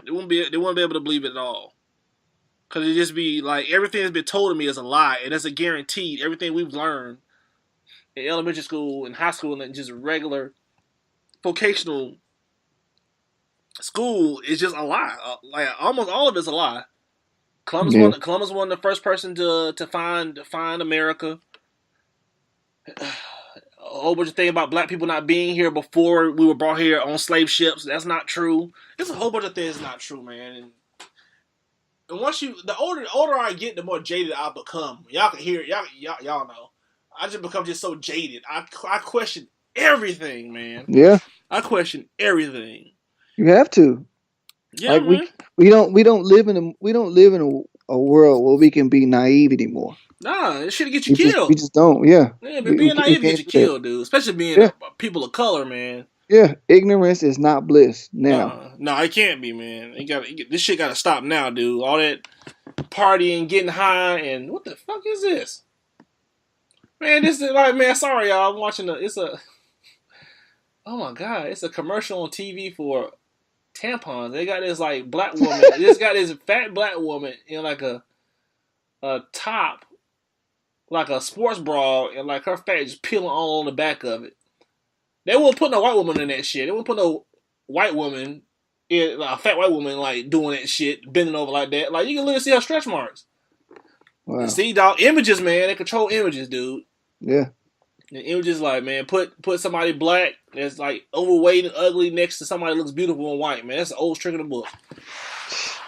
They wouldn't be able to believe it at all. Because it'd just be, like, everything that's been told to me is a lie. And that's a guaranteed. Everything we've learned in elementary school and high school and just regular vocational school is just a lie. Like almost all of it's a lie. Columbus wasn't the first person to find America. A whole bunch of things about black people not being here before we were brought here on slave ships. That's not true. There's a whole bunch of things not true, man. And once the older I get, the more jaded I become. Y'all can hear it. Y'all know. I just become just so jaded. I question everything, man. Yeah. I question everything. You have to. Yeah, like man. we don't live in a world where we can be naive anymore. Nah, it should get you killed. We just don't. Yeah. Yeah, but being naive gets you killed, dude. Especially being people of color, man. Yeah, ignorance is not bliss now. No, it can't be, man. This shit got to stop now, dude. All that partying, getting high, and what the fuck is this? Man, this is like, man. Sorry, y'all. I'm watching oh my god, it's a commercial on TV for tampons. They got this like black woman. This got this fat black woman in like a top, like a sports bra, and like her fat just peeling all on the back of it. They won't put no white woman in that shit. They won't put no white woman in like, a fat white woman like doing that shit, bending over like that. Like you can literally see her stretch marks. Wow. See, dog, images, man. They control images, dude. Yeah. And images like, man, put somebody black that's like overweight and ugly next to somebody that looks beautiful and white, man. That's the oldest trick in the book.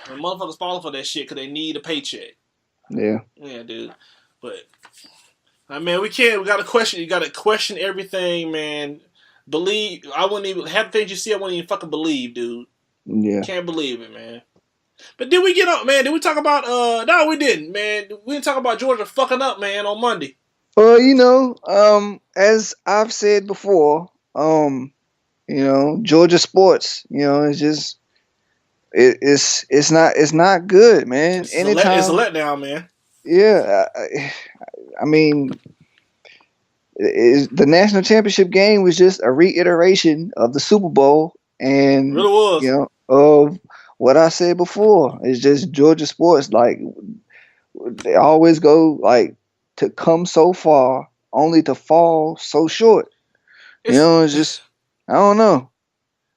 And motherfuckers falling for that shit because they need a paycheck. Yeah. Yeah, dude. But I mean, we gotta question. You gotta question everything, man. Believe. I wouldn't even have things you see. I wouldn't even fucking believe, dude. Yeah. Can't believe it, man. But did we get up, man? Did we talk about? No, we didn't, man. We didn't talk about Georgia fucking up, man, on Monday. Well, as I've said before, Georgia sports, it's just it's not good, man. It's a letdown, man. Yeah, I mean, the national championship game was just a reiteration of the Super Bowl, and it really was. Of what I said before. It's just Georgia sports, like they always go like to come so far only to fall so short. It's just I don't know.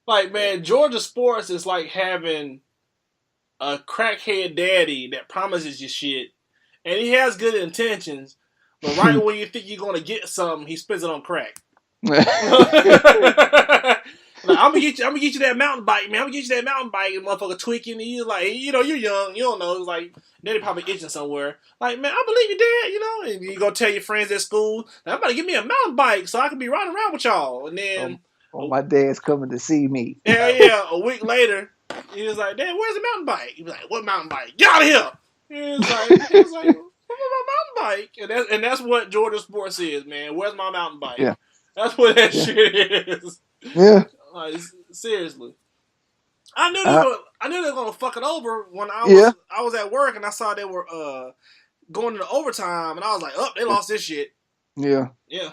Like, man, Georgia sports is like having a crackhead daddy that promises you shit, and he has good intentions, but right when you think you're gonna get something, he spends it on crack. Like, I'm gonna get you that mountain bike, man. I'm gonna get you that mountain bike, and motherfucker tweaking. And he's like, you're young, you don't know. It's like daddy probably itching somewhere. Like, man, I believe you, dad. And you go tell your friends at school, I'm about to get me a mountain bike so I can be riding around with y'all. And then, my dad's coming to see me. Yeah. A week later, he was like, Dad, where's the mountain bike? He was like, what mountain bike? Get out of here! He was like, where's my mountain bike? And that's what Georgia sports is, man. Where's my mountain bike? Yeah. That's what that shit is. Yeah. Like, seriously. I knew they were gonna fuck it over when I was at work and I saw they were going into overtime and I was like, they lost this shit. Yeah. Yeah.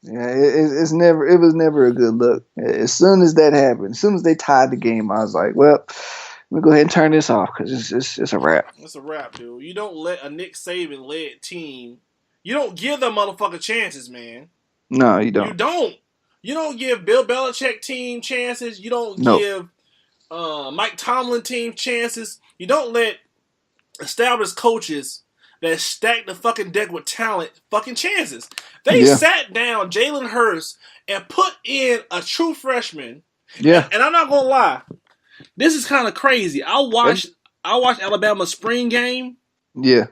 Yeah, it was never a good look. As soon as that happened, as soon as they tied the game, I was like, well, let me go ahead and turn this off because it's a wrap. It's a wrap, dude. You don't let a Nick Saban led team. You don't give them motherfucker chances, man. No, you You don't. don't. You don't give Bill Belichick team chances. You don't No. give Mike Tomlin team chances. You don't let established coaches that stack the fucking deck with talent fucking chances. They sat down Jalen Hurts and put in a true freshman. Yeah. And I'm not gonna lie, this is kind of crazy. I watched Alabama's spring game. Yeah.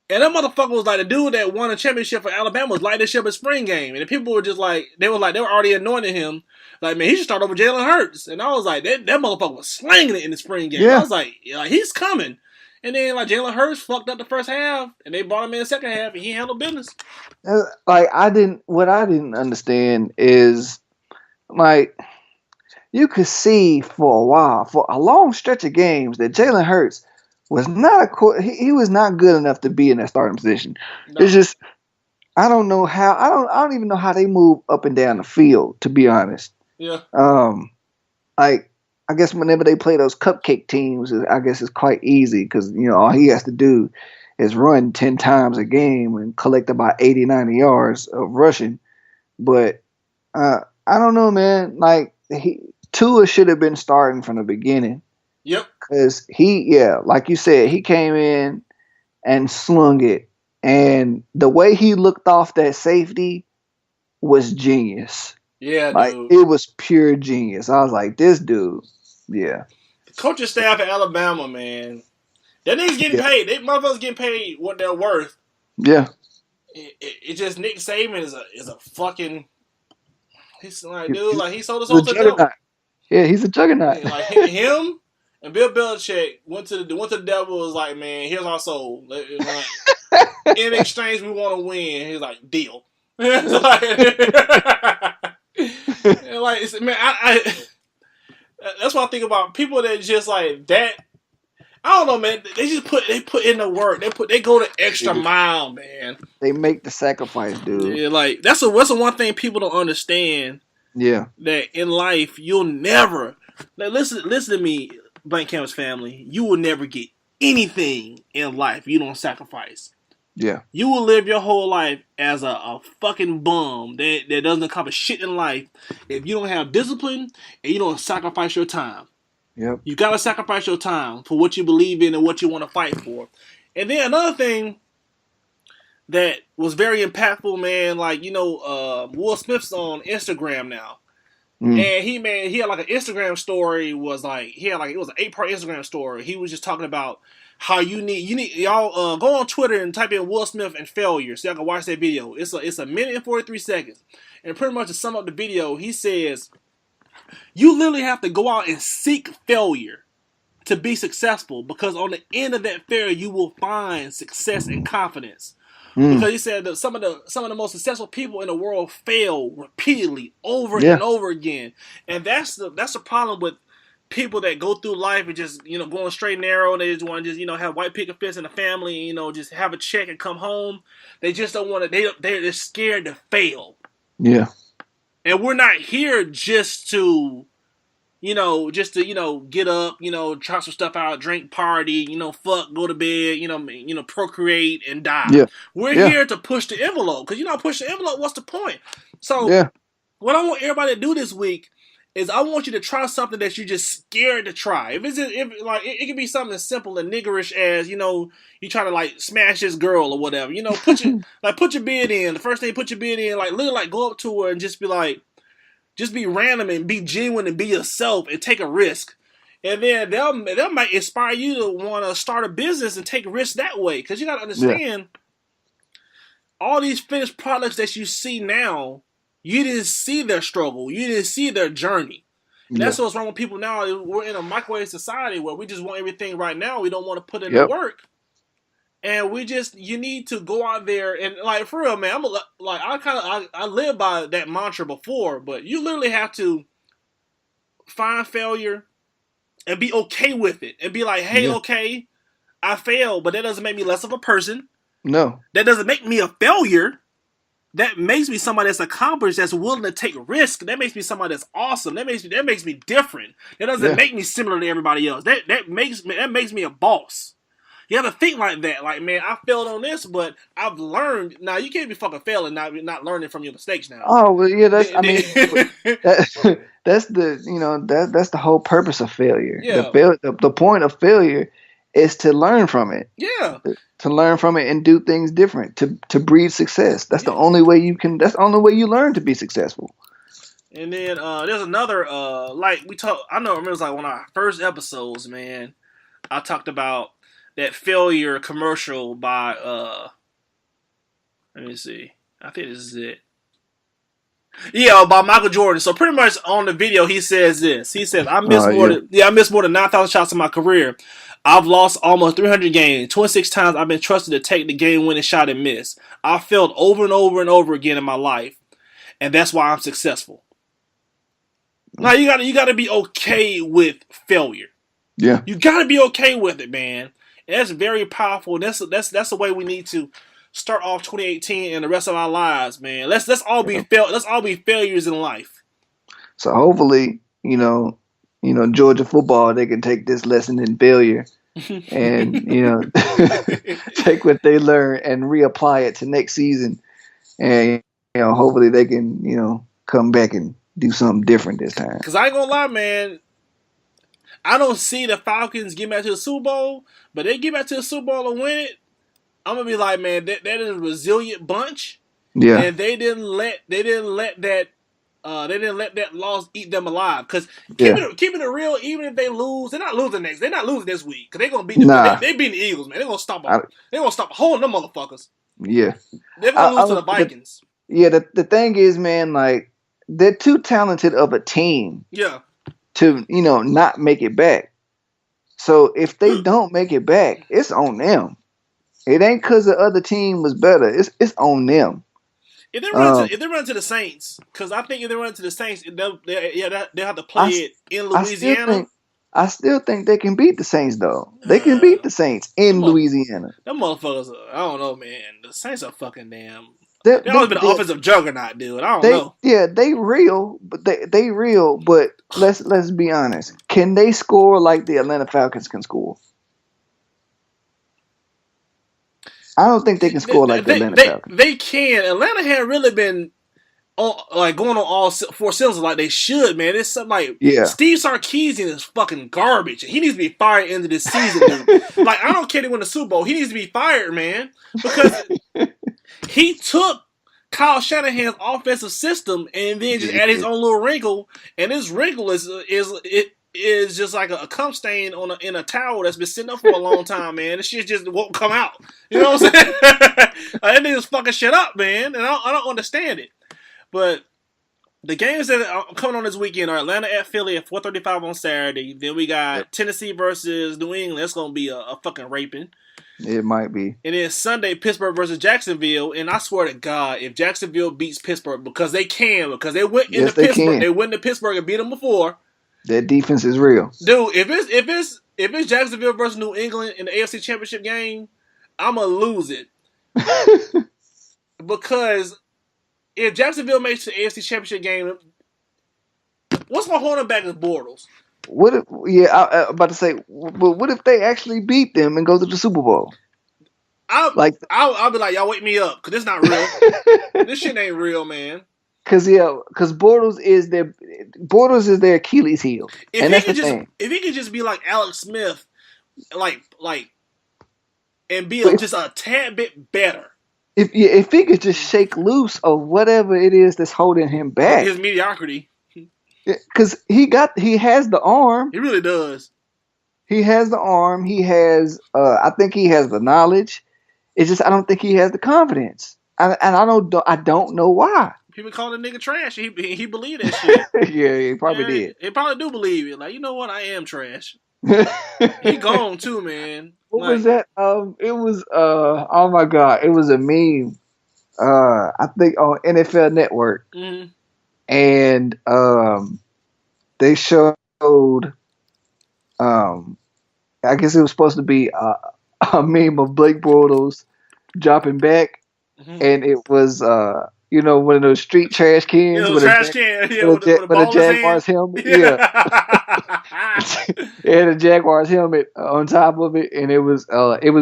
And that motherfucker was like the dude that won a championship for Alabama was lighting shit up a spring game. And the people were just like they were already anointing him. Like, man, he should start over Jalen Hurts. And I was like, that motherfucker was slanging it in the spring game. Yeah. I was like, he's coming. And then like Jalen Hurts fucked up the first half, and they brought him in the second half, and he handled business. Like what I didn't understand is like you could see for a while, for a long stretch of games, that Jalen Hurts was not he was not good enough to be in that starting position. No. It's just I don't know how I don't even know how they move up and down the field, to be honest. Yeah. Like I guess whenever they play those cupcake teams, I guess it's quite easy because, you know, all he has to do is run 10 times a game and collect about 80, 90 yards of rushing. But I don't know, man. Like Tua should have been starting from the beginning. Yep. Because like you said, he came in and slung it. And the way he looked off that safety was genius. Yeah, like, dude. It was pure genius. I was like, this dude, yeah. The coaching staff at Alabama, man, that niggas getting paid. They motherfuckers getting paid what they're worth. Yeah. It just Nick Saban is a fucking. He's like, dude, like he sold his soul to them. Yeah, he's a juggernaut. Yeah, like him and Bill Belichick went to the devil. Was like, man, here's our soul. Like, in exchange, we want to win. He's like, deal. Like, man, I that's what I think about people that just like that. I don't know, man. They put in the work. They go the extra mile, man. They make the sacrifice, dude. Yeah, like that's the one thing people don't understand. Yeah, that in life you'll never. Like, listen to me, Blank Canvas family. You will never get anything in life you don't sacrifice. Yeah. You will live your whole life as a fucking bum that doesn't accomplish shit in life if you don't have discipline and you don't sacrifice your time. Yep. You gotta sacrifice your time for what you believe in and what you want to fight for. And then another thing that was very impactful, man, like, you know, Will Smith's on Instagram now. And he had like an Instagram story, it was like it was an 8-part Instagram story. He was just talking about how you need y'all go on Twitter and type in Will Smith and failure so y'all can watch that video. It's a minute and 43 seconds. And pretty much to sum up the video, he says you literally have to go out and seek failure to be successful, because on the end of that failure you will find success and confidence. Because he said that some of the most successful people in the world fail repeatedly over and over again. And that's the problem with people that go through life and just, you know, going straight and narrow, and they just want to just, you know, have white picket fence in the family and, you know, just have a check and come home. They just don't want to. They're scared to fail. Yeah. And we're not here just to get up, you know, try some stuff out, drink, party, you know, fuck, go to bed, you know, procreate and die. Yeah. We're here to push the envelope, because you know, push the envelope. What's the point? So, what I want everybody to do this week is I want you to try something that you're just scared to try. It could be something as simple and niggerish as, you know, you try to like smash this girl or whatever. You know, put your bid in. The first thing, put your bid in, like literally, like go up to her and just be like. Just be random and be genuine and be yourself and take a risk. And then that might inspire you to want to start a business and take risks that way. Because you got to understand, all these finished products that you see now, you didn't see their struggle. You didn't see their journey. And that's what's wrong with people now. We're in a microwave society where we just want everything right now. We don't want to put in the work. And you need to go out there and, like, for real, man, I live by that mantra before, but you literally have to find failure and be okay with it and be like, hey, okay, I failed, but that doesn't make me less of a person. No. That doesn't make me a failure. that makes me somebody that's accomplished, that's willing to take risk. That makes me somebody that's awesome. That makes me different. That doesn't make me similar to everybody else. That makes me a boss. You have to think like that. Like, man, I failed on this, but I've learned. Now, you can't be fucking failing, not learning from your mistakes now. Oh, well, yeah, that's that's the whole purpose of failure. Yeah. The point of failure is to learn from it. Yeah. To learn from it and do things different, to breed success. That's the only way you can. That's the only way you learn to be successful. And then there's another like we talked. I know it was like one of our first episodes, man. I talked about that failure commercial by let me see. I think this is it. Yeah, by Michael Jordan. So pretty much on the video, he says this. He says, I missed more than 9,000 shots in my career. I've lost almost 300 games. 26 times I've been trusted to take the game-winning shot and miss. I've failed over and over and over again in my life, and that's why I'm successful. Now you gotta be okay with failure. Yeah, you gotta be okay with it, man. And that's very powerful. That's the way we need to start off 2018 and the rest of our lives, man. Let's all be failures in life. So hopefully, Georgia football, they can take this lesson in failure and take what they learn and reapply it to next season, and hopefully they can come back and do something different this time. Because I ain't gonna lie, man, I don't see the Falcons get back to the Super Bowl, but they get back to the Super Bowl and win it. I'm gonna be like, man, that is a resilient bunch. Yeah, and they didn't let that loss eat them alive. Because keeping it real, even if they lose, they're not losing this week. Because they're gonna beat they beat the Eagles, man. They're gonna stop them. They're gonna stop holding them motherfuckers. Yeah, they're gonna lose to the Vikings. The thing is, man, like, they're too talented of a team. Yeah. To not make it back. So if they don't make it back, it's on them. It ain't because the other team was better. It's on them. If they run to the Saints, because I think if they run to the Saints, they'll have to play it in Louisiana. I still think they can beat the Saints, though. They can beat the Saints in Louisiana. Them motherfuckers, I don't know, man. The Saints are fucking damn. They've always been an offensive juggernaut, dude. I don't know. Yeah, they real, but they real. But let's be honest. Can they score like the Atlanta Falcons can score? I don't think they can score like the Atlanta Falcons. They can. Atlanta had really been going on all four cylinders like they should, man. It's something like Steve Sarkisian is fucking garbage. He needs to be fired into this season, dude. Like, I don't care to win the Super Bowl. He needs to be fired, man, because he took Kyle Shanahan's offensive system and then just added his own little wrinkle, and this wrinkle is just like a cum stain in a towel that's been sitting up for a long time, man. This shit just won't come out. You know what I'm saying? That nigga's fucking shit up, man, and I don't understand it. But the games that are coming on this weekend are Atlanta at Philly at 4:35 on Saturday. Then we got Tennessee versus New England. That's gonna be a fucking raping. It might be. And then Sunday, Pittsburgh versus Jacksonville. And I swear to God, if Jacksonville beats Pittsburgh, because they went into Pittsburgh, they went to Pittsburgh and beat them before. Their defense is real, dude. If it's Jacksonville versus New England in the AFC Championship game, I'ma lose it because if Jacksonville makes the AFC Championship game, what's my holding back is Bortles. What if? Yeah, I'm about to say. But what if they actually beat them and go to the Super Bowl? I'll be like, y'all wake me up, because this not real. This shit ain't real, man. Because Bortles is their Achilles heel, and that's the thing. If he could just be like Alex Smith, like, and be just a tad bit better. If he could just shake loose of whatever it is that's holding him back, his mediocrity. Because he has the arm. He really does. He has the arm. He has. I think he has the knowledge. It's just I don't think he has the confidence, and I don't know why. People call the nigga trash. He believed that shit. Yeah, he probably did. He probably do believe it. Like, you know what? I am trash. He gone too, man. What was that? It was oh my God, it was a meme. I think on NFL Network, and they showed. I guess it was supposed to be a meme of Blake Bortles dropping back, and it was You know, one of those street trash Yeah, cans the with a trash can. Yeah, with with a with a ball in his hand. Jaguars helmet. Yeah, Yeah. it had a Jaguars helmet on top of it, and it was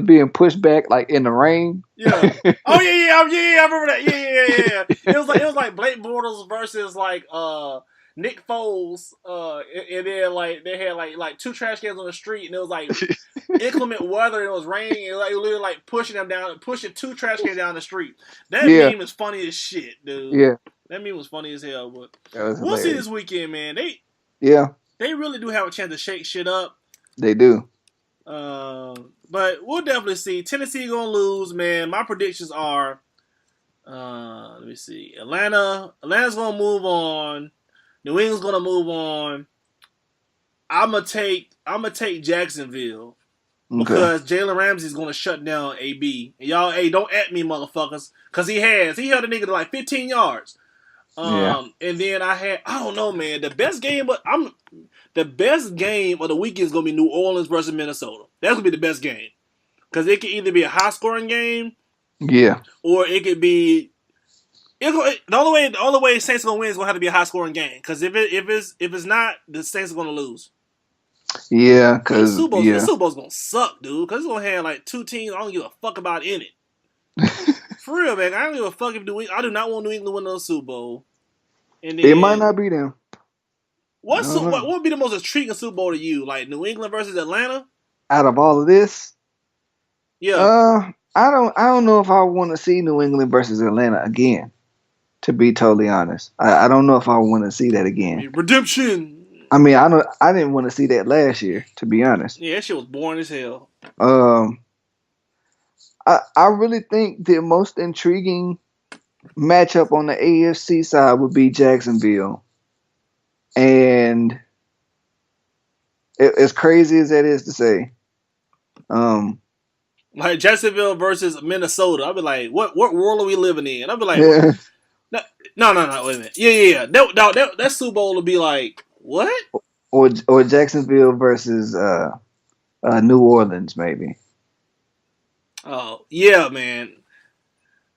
being pushed back like in the rain. Yeah. Oh yeah. I remember that. Yeah. It was like Blake Bortles versus like Nick Foles. And then like they had like two trash cans on the street, and it was like inclement weather. And it was raining. And it was literally like pushing two trash cans down the street. That Yeah, meme is funny as shit, dude. yeah, That meme was funny as hell. But that was we'll see hilarious. this weekend, man. Yeah, They really do have a chance to shake shit up. they do. But we'll definitely see. Tennessee gonna lose, man. My predictions are, let me see. Atlanta's gonna move on. New England's gonna move on. I'm gonna take Jacksonville because Jalen Ramsey's gonna shut down AB. And y'all, hey, don't at me, motherfuckers, because he held a nigga to like 15 yards. And then I don't know, man. The best game of the weekend is gonna be New Orleans versus Minnesota. That's gonna be the best game because it can either be a high scoring game, or it could be. The only way Saints are gonna win is gonna have to be a high scoring game because if it's not, the Saints are gonna lose. Yeah, because the Super Bowl's gonna suck, dude. Because it's gonna have like two teams I don't give a fuck about in it. For real, man. I don't give a fuck if I do not want New England to win the Super Bowl. And then, it might not be them. What would be the most intriguing Super Bowl to you? Like New England versus Atlanta? Out of all of this, yeah. I don't know if I want to see New England versus Atlanta again. To be totally honest, I don't know if I want to see that again. Redemption. I mean, I didn't want to see that last year. To be honest. Yeah, that shit was boring as hell. I really think the most intriguing matchup on the AFC side would be Jacksonville. And as crazy as that is to say, like Jacksonville versus Minnesota, I'd be like, what world are we living in? I'd be like, no, wait a minute. Yeah. That Super Bowl would be like, what? Or Jacksonville versus New Orleans, maybe. Oh, yeah, man.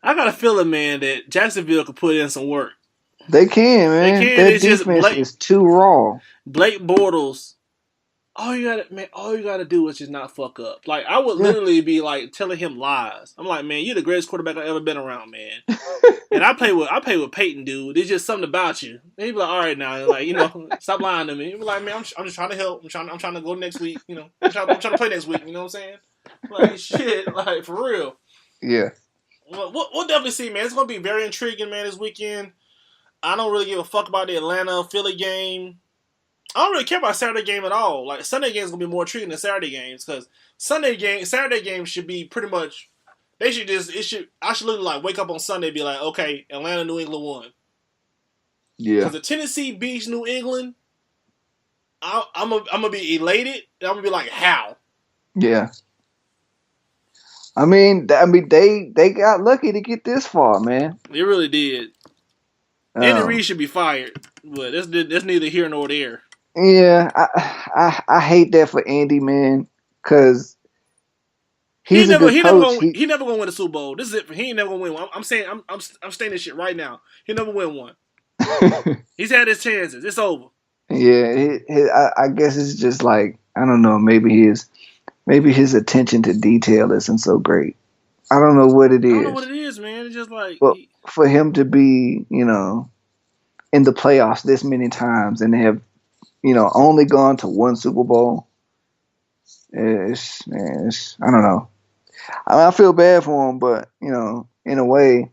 I got a feeling, man, that Jacksonville could put in some work. They can, man. That defense is too raw. Blake Bortles, all you gotta do is just not fuck up. Like, I would literally be like telling him lies. I'm like, man, you're the greatest quarterback I've ever been around, man. And I play with Peyton, dude. There's just something about you. And he'd be like, all right now, like, stop lying to me. He'd be like, man, I'm just trying to help. I'm trying to go next week. I'm trying to play next week. You know what I'm saying? Like, shit, like, for real. Yeah. Well, we'll definitely see, man. It's gonna be very intriguing, man, this weekend. I don't really give a fuck about the Atlanta-Philly game. I don't really care about Saturday game at all. Like, Sunday game's gonna be more intriguing than Saturday games because Saturday game should be pretty much. I should literally like wake up on Sunday and be like, okay, Atlanta, New England won. Yeah. Because if Tennessee beats New England, I'm gonna be elated. I'm gonna be like, how? Yeah. I mean, they got lucky to get this far, man. They really did. Andy Reid should be fired, but that's neither here nor there. Yeah, I hate that for Andy, man, because he's a good coach. He never gonna win a Super Bowl. This is it. He ain't never gonna win one. I'm saying saying this shit right now. He'll never win one. He's had his chances. It's over. Yeah, I guess it's just like, I don't know. Maybe his attention to detail isn't so great. I don't know what it is. I don't know what it is, man. It's just like, but for him to be, in the playoffs this many times and have, only gone to one Super Bowl, I don't know. I feel bad for him, but in a way,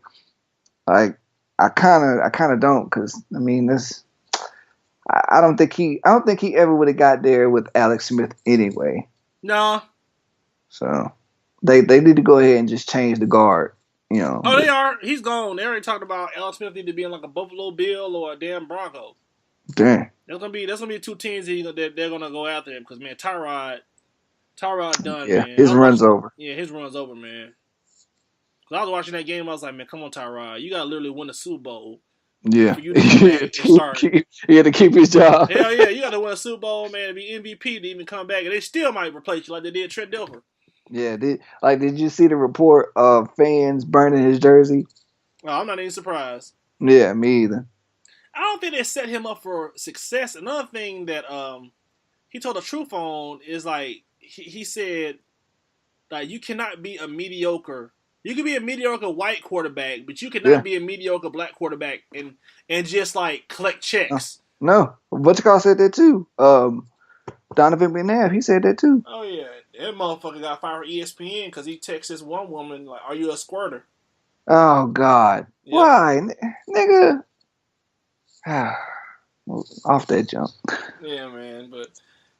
like I kind of don't, because I mean I don't think he ever would have got there with Alex Smith anyway. No. So they need to go ahead and just change the guard. Oh, they are. He's gone. They already talked about Alex Smith need to be in like a Buffalo Bill or a damn Bronco. Damn. That's gonna be two teams that they're gonna go after him because, man, Tyrod done. Yeah, man. His run's over, man. Cause I was watching that game, I was like, man, come on, Tyrod, you gotta literally win a Super Bowl. Yeah, for you to come back and start. He had to keep his job. Hell yeah, you gotta win a Super Bowl, man, to be MVP to even come back, and they still might replace you like they did Trent Dilfer. Yeah, did you see the report of fans burning his jersey? Well, I'm not even surprised. Yeah, me either. I don't think they set him up for success. Another thing that he told the truth on is like he said like you cannot be a mediocre. You can be a mediocre white quarterback, but you cannot be a mediocre black quarterback and just like collect checks. No, what you call said that too. Donovan McNabb, he said that too. Oh yeah, that motherfucker got fired from ESPN because he texted this one woman like, "Are you a squirter?" Oh God, Yep. Why, nigga? Off that jump. Yeah, man. But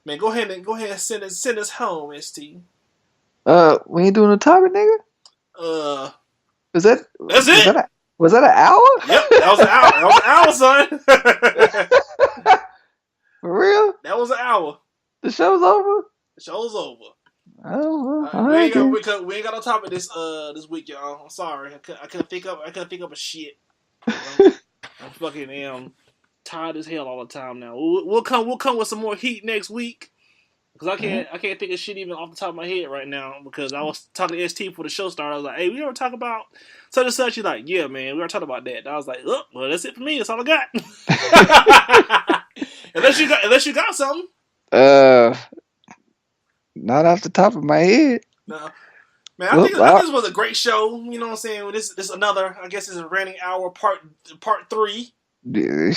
man, go ahead and send us home, ST. We ain't doing a topic, nigga. That's it. Was that an hour? Yep, that was an hour. That was an hour, son. For real? That was an hour. The show's over. The show's over. Oh, well, we ain't got no topic this week, y'all. I'm sorry. I couldn't think up a shit. I'm fucking tired as hell all the time now. We'll come with some more heat next week. Because I can't think of shit even off the top of my head right now. Because I was talking to ST before the show started. I was like, hey, we ever talk about such and such? He's like, yeah, man, we ever talk about that. And I was like, oh, well, that's it for me. That's all I got. unless you got something. Not off the top of my head. No. Man, I think this was a great show. You know what I'm saying? This another, I guess it's a Ranting Hour part 3. Yeah.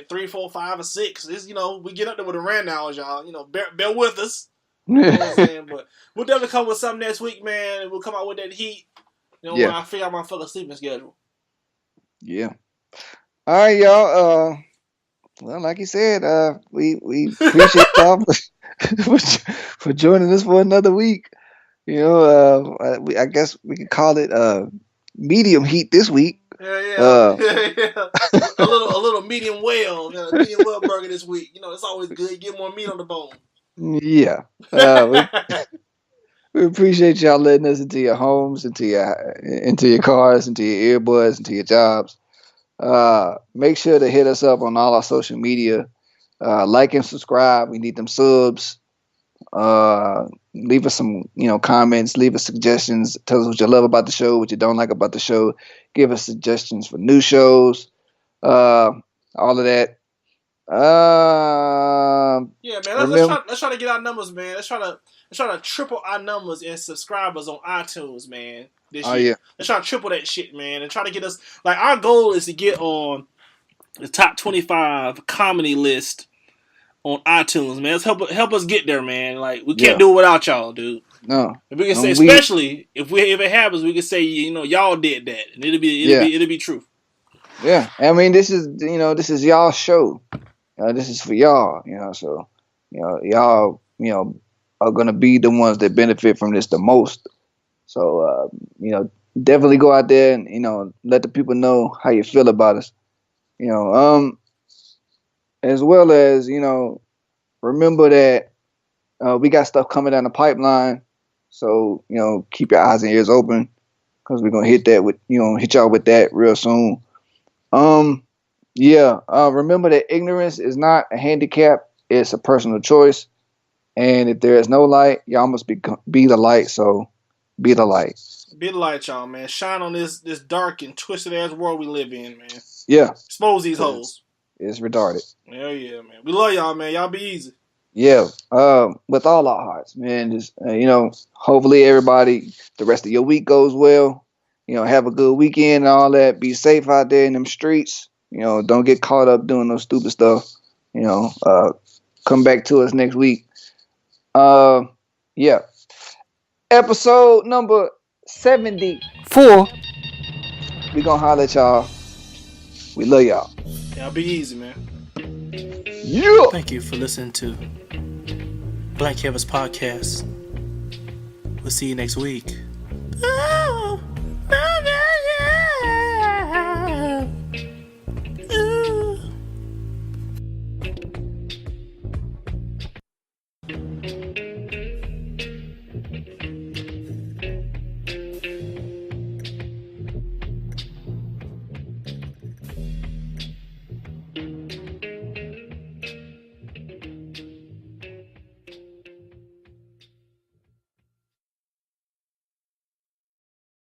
3, 4, 5, or 6. This, we get up there with the rant hours, y'all. Bear with us. You know what I'm saying? But we'll definitely come with something next week, man. And we'll come out with that heat. When I figure out my fucking sleeping schedule. Yeah. All right, y'all. Well, like you said, we appreciate y'all for joining us for another week. I guess we could call it medium heat this week. Yeah. A little medium well, medium well burger this week. It's always good. Get more meat on the bone. Yeah. We appreciate y'all letting us into your homes, into your cars, into your earbuds, into your jobs. Make sure to hit us up on all our social media. Like and subscribe. We need them subs. Leave us some, comments. Leave us suggestions. Tell us what you love about the show, what you don't like about the show. Give us suggestions for new shows. All of that. Yeah, man. Let's try to get our numbers, man. Let's try to triple our numbers in subscribers on iTunes, man. This year. Yeah. Let's try to triple that shit, man, and try to get us. Like, our goal is to get on the top 25 comedy list on iTunes, man. Let's help us get there, man. Like, we can't do it without y'all, dude. No. If we can say, especially if it happens, we can say, y'all did that, and it'll be true. Yeah, I mean, this is y'all show. This is for y'all, So, y'all, are gonna be the ones that benefit from this the most. So, definitely go out there and let the people know how you feel about us. As well as remember that we got stuff coming down the pipeline. So keep your eyes and ears open because we're gonna hit y'all with that real soon. Remember that ignorance is not a handicap; it's a personal choice. And if there is no light, y'all must be the light. So be the light. Be the light, y'all, man. Shine on this dark and twisted ass world we live in, man. Yeah. Expose these hoes. It's retarded. Hell yeah, man. We love y'all, man. Y'all be easy. Yeah. With all our hearts, man. Just hopefully everybody, the rest of your week goes well. Have a good weekend and all that. Be safe out there in them streets. Don't get caught up doing no stupid stuff. Come back to us next week. Yeah. Episode number 74. We gonna holler at y'all. We love y'all. Y'all be easy, man. Yeah. Thank you for listening to Black Canvas Podcast. We'll see you next week. Oh,